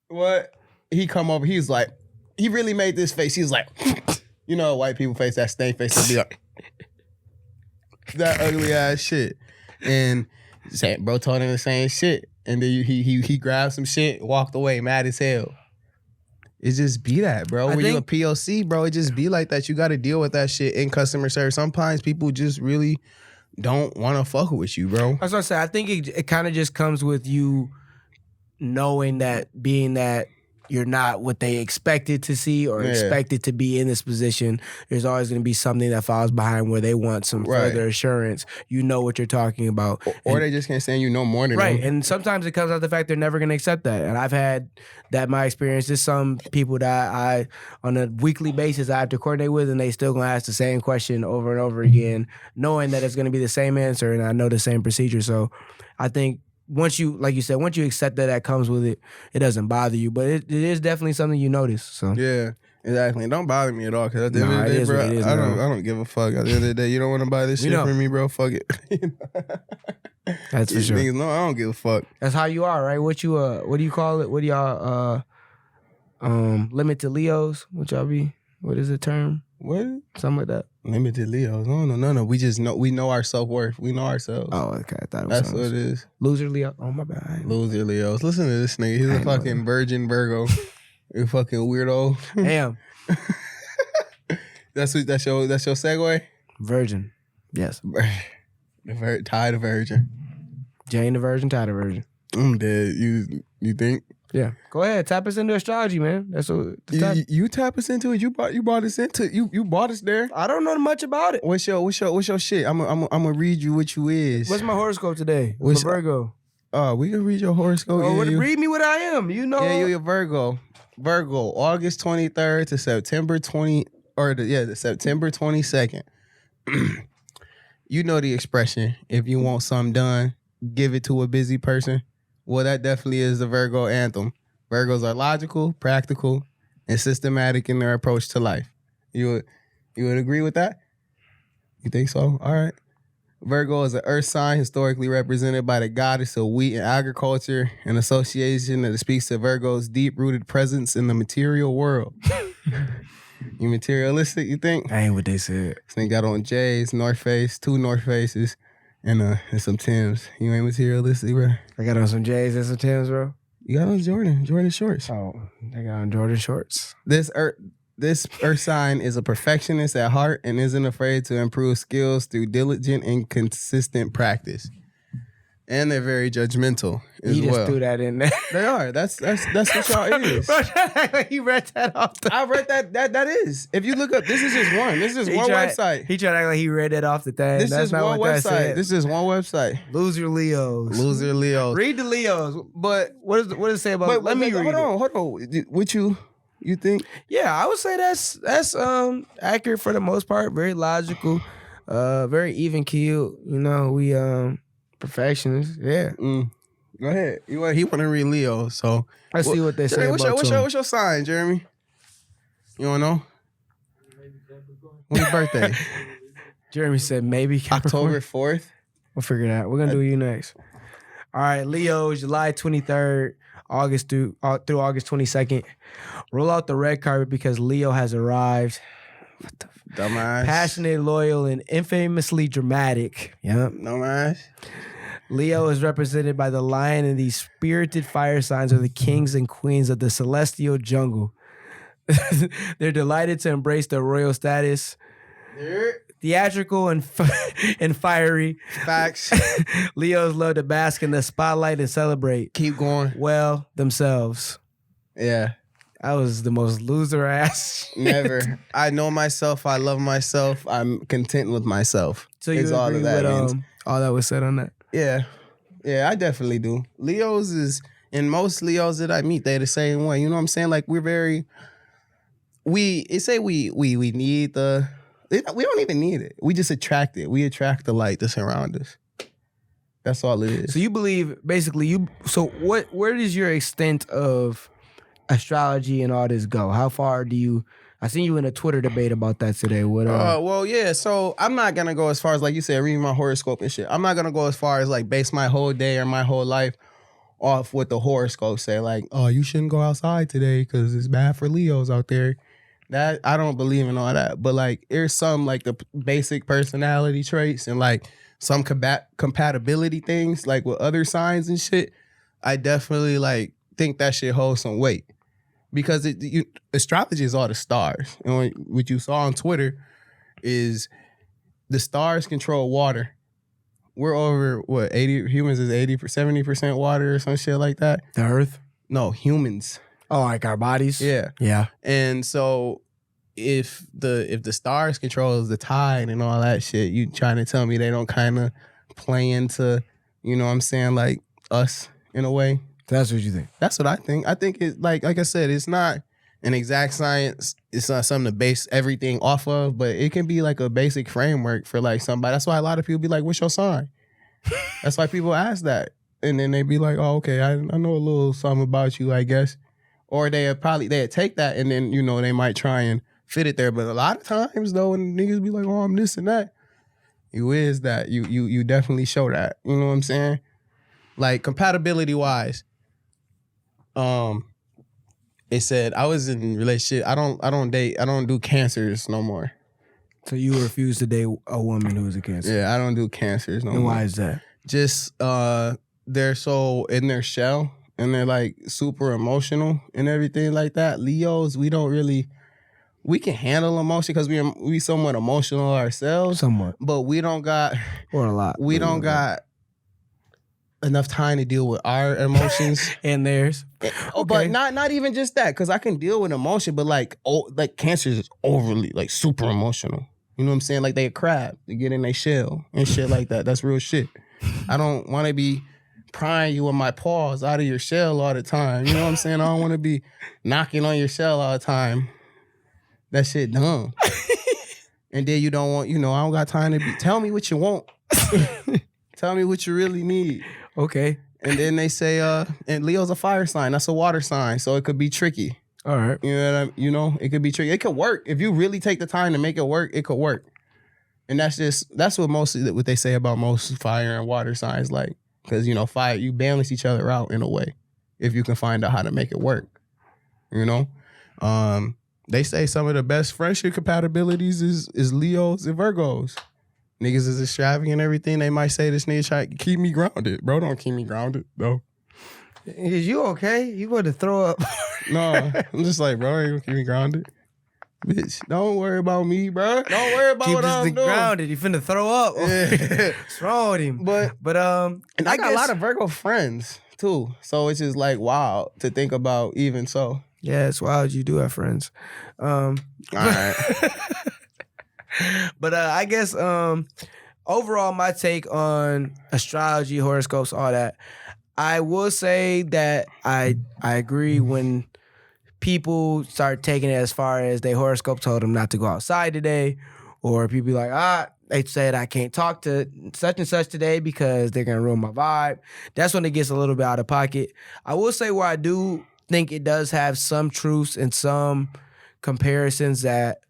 What? He come over. He's like, he really made this face. He was like, you know, white people face, that stank face. Be like, that ugly ass shit. And bro told him the same shit, and then he grabbed some shit, walked away, mad as hell. It just be that, bro. When you a POC, bro, it just be like that. You got to deal with that shit in customer service. Sometimes people just really don't want to fuck with you, bro.
That's what I say. I think it kind of just comes with you knowing that, being that, you're not what they expected to see or expected to be in this position, there's always going to be something that falls behind where they want some further assurance. You know what you're talking about.
Or they just can't stand you no more than
right.
them.
And sometimes it comes out the fact they're never going to accept that. And I've had that my experience. There's some people that I, on a weekly basis, I have to coordinate with, and they still going to ask the same question over and over again, knowing that it's going to be the same answer and I know the same procedure. So I think once you, like you said, once you accept that comes with it, it doesn't bother you. But it is definitely something you notice. So
yeah, exactly. It don't bother me at all because at the end of the day, bro, I don't give a fuck. At the end of the day, you don't want to buy this shit from me, bro. Fuck it.
That's for sure.
Niggas know I don't give a fuck.
That's how you are, right? What do you call it? What do y'all limit to Leos? What y'all be? What is the term?
What?
Something like that.
Limited Leos. No. We just know. We know our self-worth. We know ourselves.
Oh, okay. I thought it was
that's what it is.
Loser Leo. Oh, my bad.
Loser Leos. Listen to this nigga. He's a fucking virgin Virgo. You fucking weirdo.
Damn.
That's your segue?
Virgin. Yes.
Tied a virgin.
Jane the Virgin, tied a virgin.
I'm dead. You think?
Yeah. Go ahead. Tap us into astrology, man. That's what
you tap us into it. You brought us into it. You brought us there.
I don't know much about it.
What's your shit? I'm gonna read you what you is.
What's my horoscope today? I'm a Virgo.
We can read your horoscope.
Oh, read me what I am. You know.
Yeah, you're a Virgo. Virgo, August 23rd to September 20 the September 22nd. You know the expression, if you want something done, give it to a busy person. Well, that definitely is the Virgo anthem. Virgos are logical, practical, and systematic in their approach to life. You would agree with that? You think so? All right. Virgo is an earth sign historically represented by the goddess of wheat and agriculture, an association that speaks to Virgo's deep-rooted presence in the material world. You materialistic, you think?
I ain't what they said.
This nigga got on J's, North Face, 2 North Faces, and some Timbs. You ain't materialistic, bro.
I got on some J's and some Timbs, bro.
You got on Jordan shorts.
Oh, I got on Jordan shorts.
This earth sign is a perfectionist at heart and isn't afraid to improve skills through diligent and consistent practice. And they're very judgmental as well.
You just threw that in there.
They are. That's what y'all is.
He read that off.
I read that is. If you look up, this is just one. This is one website.
He tried to act like he read that off the thing.
This
That's
is
not
one
what
website.
That said.
This is one website.
Loser Leos.
Loser Leos.
Read the Leos.
But
what does it say about? Let me read.
Hold on. What you think?
Yeah, I would say that's accurate for the most part. Very logical. Very even keeled. You know, we perfectionist. Yeah.
Go ahead. He want to read Leo, so
let's see what they say.
What's your sign, Jeremy? You don't know? When's your birthday?
Jeremy said maybe
October 4th.
We'll figure it out. We're gonna do you next. All right, Leo, July 23rd, August through August 22nd. Roll out the red carpet because Leo has arrived. What the
dumbass.
Passionate, loyal, and infamously dramatic. Yep.
Dumbass.
Leo is represented by the lion, and these spirited fire signs are the kings and queens of the celestial jungle. They're delighted to embrace their royal status. Theatrical and fiery.
Facts.
Leos love to bask in the spotlight and celebrate.
Keep going.
Well, themselves.
Yeah.
That was the most loser ass.
Never. I know myself. I love myself. I'm content with myself.
So you agree with all that was said on that?
Yeah. Yeah, I definitely do. Leos is, and most Leos that I meet, they're the same way. You know what I'm saying? Like we need we don't even need it. We just attract it. We attract the light that's around us. That's all it is.
So you believe, basically, where does your extent of astrology and all this go? How far do you, I seen you in a Twitter debate about that today.
Well, yeah, so I'm not going to go as far as, like you said, reading my horoscope and shit. I'm not going to go as far as, like, base my whole day or my whole life off what the horoscope say. Like, oh, you shouldn't go outside today because it's bad for Leos out there. That I don't believe in all that. But, like, there's some, like, the basic personality traits and, like, some compatibility things, like, with other signs and shit. I definitely, like, think that shit holds some weight. Because astrology is all the stars. And what you saw on Twitter is the stars control water. We're over, humans is 70% water or some shit like that.
The earth?
No, humans.
Oh, like our bodies?
Yeah.
Yeah.
And so if the stars controls the tide and all that shit, you trying to tell me they don't kind of play into, you know what I'm saying, like us in a way?
That's what you think.
That's what I think. I think it like I said, it's not an exact science. It's not something to base everything off of, but it can be like a basic framework for like somebody. That's why a lot of people be like, what's your sign? That's why people ask that. And then they be like, oh, okay, I know a little something about you, I guess. Or they'd take that and then, you know, they might try and fit it there. But a lot of times though, when niggas be like, oh, I'm this and that, you is that. You definitely show that. You know what I'm saying? Like compatibility wise, it said I was in a relationship. I don't do cancers no more.
So you refuse to date a woman who is a Cancer?
Yeah, I don't do cancers no more.
And why is that?
Just they're so in their shell and they're like super emotional and everything like that. Leos, we can handle emotion because we somewhat emotional ourselves.
Somewhat.
But we don't got
Or a lot.
we don't got enough time to deal with our emotions.
And theirs.
Oh, but not even just that, because I can deal with emotion, but like Cancer is overly like super emotional. You know what I'm saying? Like they a crab. They get in their shell and shit like that. That's real shit. I don't want to be prying you with my paws out of your shell all the time. You know what I'm saying? I don't want to be knocking on your shell all the time. That shit dumb. And then you don't want, you know, I don't got time to be, tell me what you want. Tell me what you really need.
Okay.
And then they say, and Leo's a fire sign. That's a water sign. So it could be tricky.
All right.
You know, it could be tricky. It could work. If you really take the time to make it work, it could work. And that's what they say about most fire and water signs, like, because, you know, fire, you balance each other out in a way if you can find out how to make it work. You know? They say some of the best friendship compatibilities is Leos and Virgos. Niggas is extravagant and everything. They might say this nigga try to keep me grounded. Bro, don't keep me grounded, though.
Is you okay? You going to throw up?
No, I'm just like, bro, ain't gonna keep me grounded. Bitch, don't worry about me, bro. Don't worry about
Keep
what
this
I'm
thing
doing.
grounded. You finna throw up.
Yeah.
What's wrong with him?
But
And
I got a lot of Virgo friends, too. So it's just like wild to think about even so.
Yeah, it's wild. You do have friends.
All right.
But I guess overall, my take on astrology, horoscopes, all that, I will say that I agree when people start taking it as far as their horoscope told them not to go outside today, or people be like, they said I can't talk to such and such today because they're gonna ruin my vibe. That's when it gets a little bit out of pocket. I will say where I do think it does have some truths and some comparisons that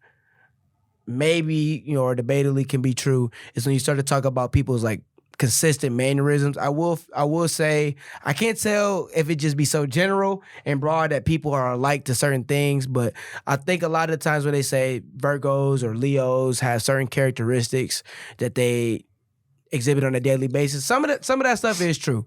maybe, you know, or debatably can be true is when you start to talk about people's like consistent mannerisms. I will say I can't tell if it just be so general and broad that people are alike to certain things, but I think a lot of the times when they say Virgos or Leos have certain characteristics that they exhibit on a daily basis, some of that stuff is true.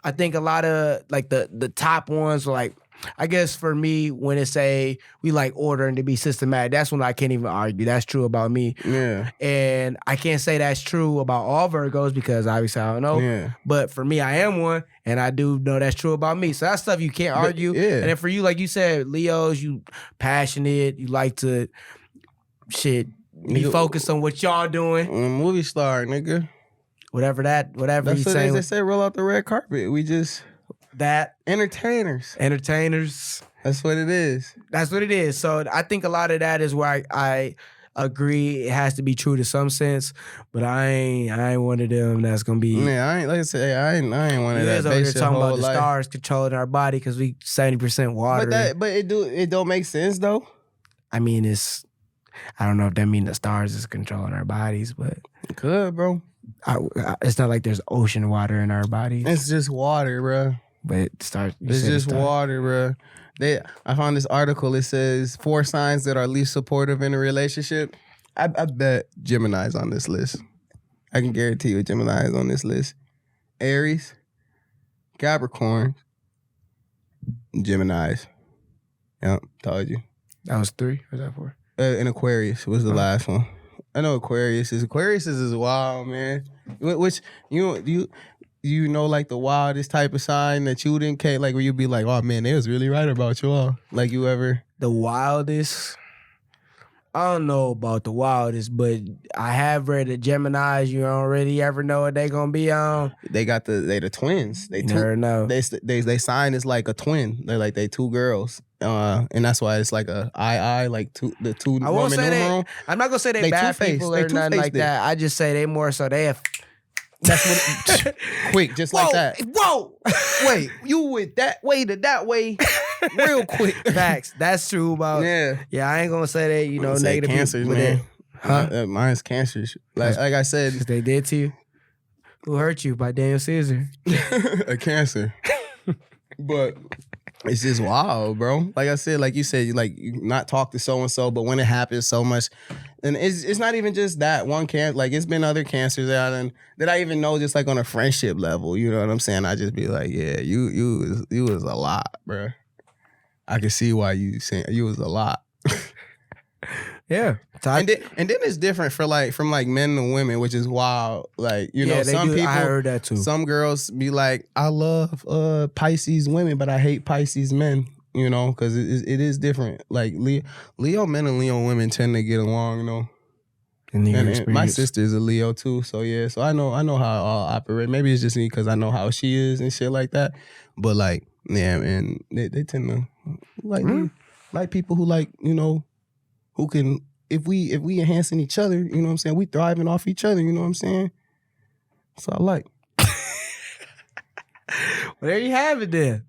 I think a lot of like the top ones are like, I guess for me, when it say we like order and to be systematic, that's when I can't even argue. That's true about me.
Yeah.
And I can't say that's true about all Virgos because obviously I don't know.
Yeah.
But for me, I am one, and I do know that's true about me. So that's stuff you can't argue.
Yeah.
And then for you, like you said, Leos, you passionate, you like to be focused on what y'all doing.
Movie star, nigga.
Whatever
That's
you
what
saying.
they say, roll out the red carpet. We just
That
entertainers. That's what it is.
That's what it is. So I think a lot of that is where I agree it has to be true to some sense, but I ain't one of them that's gonna be.
Man, I ain't like I said, I ain't one of
You
that.
guys over here
Base your
talking about
whole
the
life.
stars controlling our body because we 70% water.
But it don't make sense though.
I mean, I don't know if that means the stars is controlling our bodies, but
It could, bro.
it's not like there's ocean water in our bodies.
It's just water, bro.
But stars.
It's just water, bro. I found this article. It says 4 signs that are least supportive in a relationship. I bet Gemini's on this list. I can guarantee you Gemini is on this list. Aries, Capricorn, Gemini's. Yep, told you.
That was 3. What's that for?
And Aquarius was the last one. I know Aquarius is wild, man. Which you know, like the wildest type of sign that you didn't care, like where you'd be like, oh man, they was really right about you all. Like you ever?
The wildest. I don't know about the wildest, but I have read the Geminis. You already ever know what they gonna be on?
They the twins. They
You never know.
They sign is like a twin. They're like they two girls. And that's why it's like a like the two
I won't
woman
say
numeral.
I'm not gonna say
They
bad
two-faced.
people
They
or nothing
two-faced
like
it.
that. I just say they more so they have.
That's what quick, just like that.
Whoa!
Wait, you went that way to that way real quick.
Facts. That's true about. Yeah, I ain't gonna say that. You know,
Say
negative
cancers,
people,
man.
Huh?
Mine's cancers. Like I said,
They did to you. Who Hurt You by Daniel Caesar.
a cancer. But it's just wild, bro. Like I said, like you said, you not talk to so and so, but when it happens so much, and it's not even just that one cancer. Like it's been other cancers that I even know just like on a friendship level. You know what I'm saying? I just be like, yeah, you was a lot, bro. I can see why you saying you was a lot.
Yeah.
And then it's different from men to women, which is wild. Like, you know, some people,
I heard that too.
Some girls be like, I love Pisces women, but I hate Pisces men, you know, because it is different. Like Leo men and Leo women tend to get along, you know. And my sister's a Leo too, so yeah. So I know how it all operate. Maybe it's just me because I know how she is and shit like that. But like, yeah, man, they tend to like people who like, you know, who can, if we enhancing each other, you know what I'm saying? We thriving off each other, you know what I'm saying? So I like.
Well, there you have it then.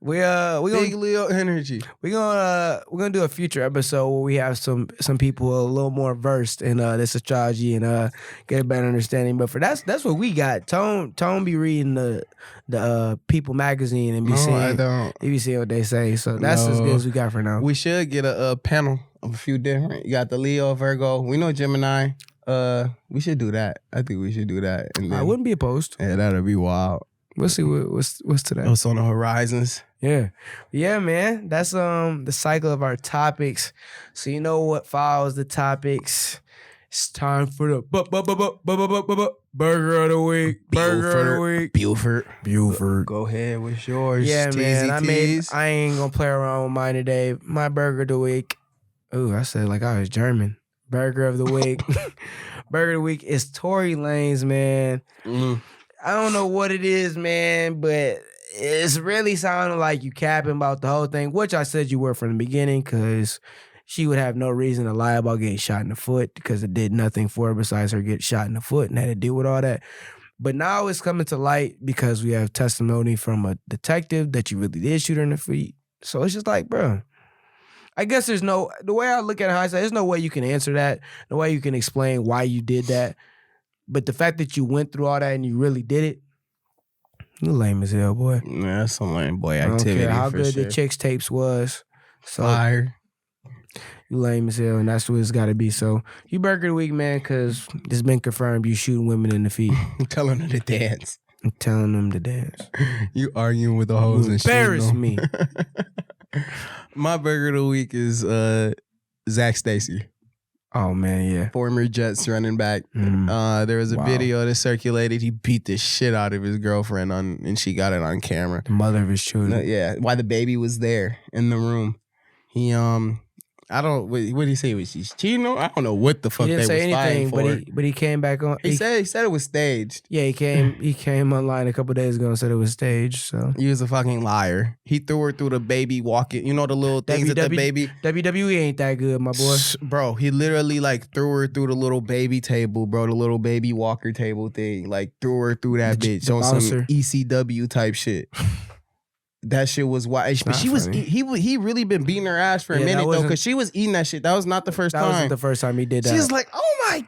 We
Big Leo energy.
We're gonna do a future episode where we have some people a little more versed in this astrology and get a better understanding. But for that's what we got. Tone be reading the People magazine and be seeing what they say. So that's as good as we got for now.
We should get a panel of a few different. You got the Leo, Virgo. We know Gemini. We should do that. I think we should do that. And then,
I wouldn't be opposed.
Yeah, that'll be wild.
We'll see what's today.
What's on the horizons?
Yeah, man. That's the cycle of our topics. So you know what follows the topics. It's time for the burger of the week. Burger of the week. Buford.
Go ahead. What's yours?
Yeah, man.
TZTs?
I ain't gonna play around with mine today. My burger of the week. Ooh, I said like I was German. Burger of the week. Burger of the week is Tory Lanez, man. I don't know what it is, man, but it's really sounding like you capping about the whole thing, which I said you were from the beginning, because she would have no reason to lie about getting shot in the foot because it did nothing for her besides her get shot in the foot and had to deal with all that. But now it's coming to light because we have testimony from a detective that you really did shoot her in the feet. So it's just like, bro, I guess the way I look at it, there's no way you can answer that, no way you can explain why you did that. But the fact that you went through all that and you really did it, you lame as hell, boy.
Yeah, that's some lame boy
I
activity.
don't care how good
sure.
the Chicks tapes was. So
Fire.
You lame as hell, and that's what it's got to be. So you burger of the week, man, because it's been confirmed you shooting women in the feet.
I'm telling them to dance.
I'm telling them to dance.
You arguing with the hoes and shit.
Embarrass me.
My burger of the week is Zach Stacy.
Oh, man, yeah.
Former Jets running back. There was a video that circulated. He beat the shit out of his girlfriend and she got it on camera.
The mother of his children.
Yeah, while the baby was there in the room. He what did he say? Was she cheating? I don't know what the fuck
he didn't
they
say
was
anything,
fighting for.
but he came back on.
He said it was staged.
Yeah, he came online a couple days ago and said it was staged. So
he was a fucking liar. He threw her through the baby walking. You know the little things that the baby.
WWE ain't that good, my boy.
Bro, he literally like threw her through the little baby table, bro. The little baby walker table thing. Like threw her through that bitch on some ECW type shit. That shit was wild. But she was he really been beating her ass for a minute though, because she was eating that shit. That was not the first time. That wasn't
the first time he did that.
She was like, "Oh my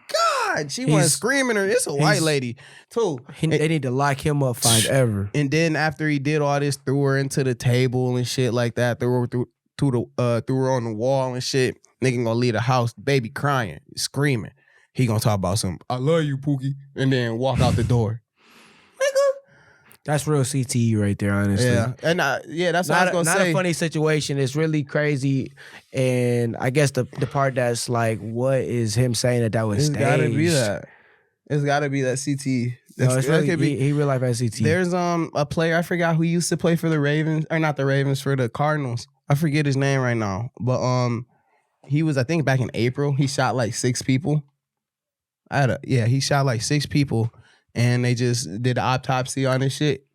god!" She was screaming her. It's a white lady too.
They need to lock him up forever.
And then after he did all this, threw her into the table and shit like that. Threw her on the wall and shit. Nigga gonna leave the house, baby crying, screaming. He gonna talk about some "I love you, Pookie," and then walk out the door.
That's real CTE right there, honestly.
Yeah, and that's what I was gonna say.
Not a funny situation. It's really crazy, and I guess the part that's like, what is him saying that was staged?
Gotta be that. It's gotta be that CTE.
No, it's
that
really,
could be.
he real life SCT.
There's a player I forgot who used to play for the Ravens, or not the Ravens, for the Cardinals. I forget his name right now, but he was, I think, back in April. He shot like 6 people. He shot like 6 people, and they just did an autopsy on his shit.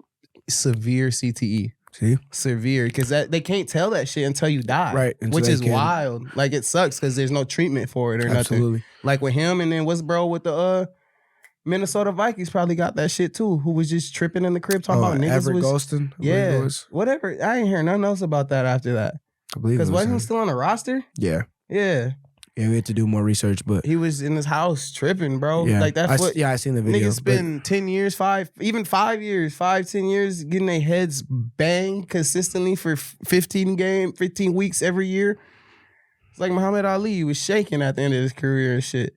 Severe CTE.
See?
Severe, because they can't tell that shit until you die,
Right, until
which
they
is
can-
wild. Like, it sucks because there's no treatment for it or
Absolutely.
nothing. Like with him, and then what's bro with the Minnesota Vikings probably got that shit too, who was just tripping in the crib talking about niggas
Everett
was
Golston. I believe it
yeah,
was.
whatever. I ain't hear nothing else about that after that.
I believe it
Because
was
wasn't he
him.
still on the roster?
Yeah.
Yeah,
Yeah, we had to do more research, but
he was in his house tripping, bro.
yeah.
Like that's what
I seen the video.
niggas spend 10 years, 5 years, 10 years getting their heads banged consistently for 15 weeks every year. It's like Muhammad Ali, he was shaking at the end of his career and shit.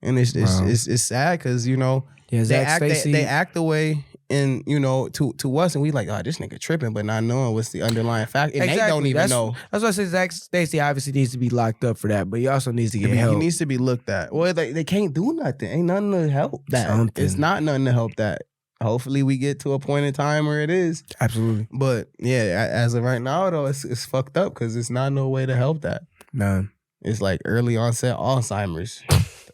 And it's sad because, you know,
Yeah, Zach Stacy.
they act the way, and you know, to us, and we like, oh, this nigga tripping, but not knowing what's the underlying fact, and they don't even know.
That's why I say Zach Stacy obviously needs to be locked up for that, but he also needs to get
He
help.
needs to be looked at. Well, they can't do nothing. Ain't nothing to help that.
Something.
It's not nothing to help that. Hopefully, we get to a point in time where it is.
Absolutely.
But yeah, as of right now, though, it's fucked up because it's not no way to help that.
None.
It's like early onset Alzheimer's.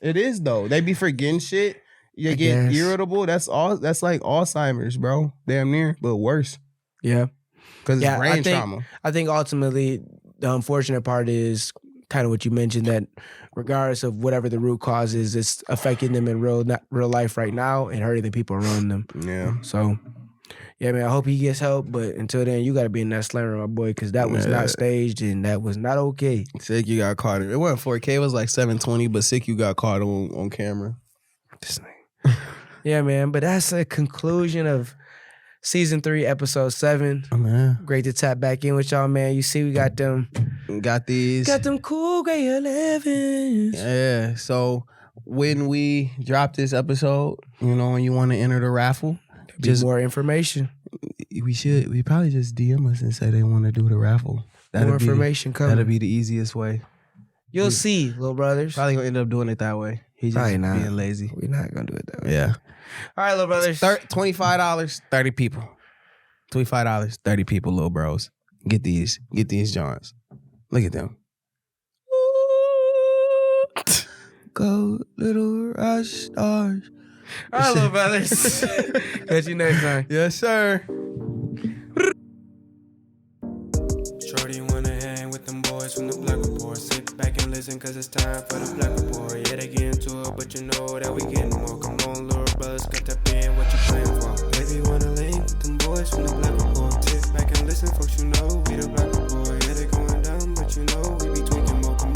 It is though. They be forgetting shit. You
I
get
guess.
irritable. That's like Alzheimer's, bro. Damn near, but worse
Yeah.
because
Yeah,
it's brain trauma.
I think ultimately the unfortunate part is kind of what you mentioned, that regardless of whatever the root cause is, it's affecting them in real life right now and hurting the people around them.
Yeah.
So, yeah, man, I hope he gets help. But until then, you got to be in that slammer, my boy, because that was not staged and that was not okay.
Sick, you got caught. It wasn't 4K. It was like 720, but sick, you got caught on camera.
This thing. Yeah, man. But that's a conclusion of season 3, episode 7.
Oh man,
Great to tap back in with y'all, man. You see, we got them
these.
Got them cool gray 11's.
Yeah. So when we drop this episode, you know, and you want to enter the raffle,
Just more information.
we probably just DM us and say they want to do the raffle.
More information coming.
That'll be the easiest way.
You'll see, little brothers.
Probably gonna end up doing it that way. He's just
Probably not.
being lazy.
We're not gonna do it that way.
Yeah.
All right, little brothers.
$25, 30 people. $25, 30 people, little bros. Get these Johns. Look at them. Go little rush stars.
All right, little brothers. Catch you next time.
Yes, sir.
Shorty wanna hang with them boys from the Black Report. Sit back and listen, cause it's time for the Black Report. Yeah, they get into it, but you know that we getting more. Come on, little brothers, cut that in, what you playing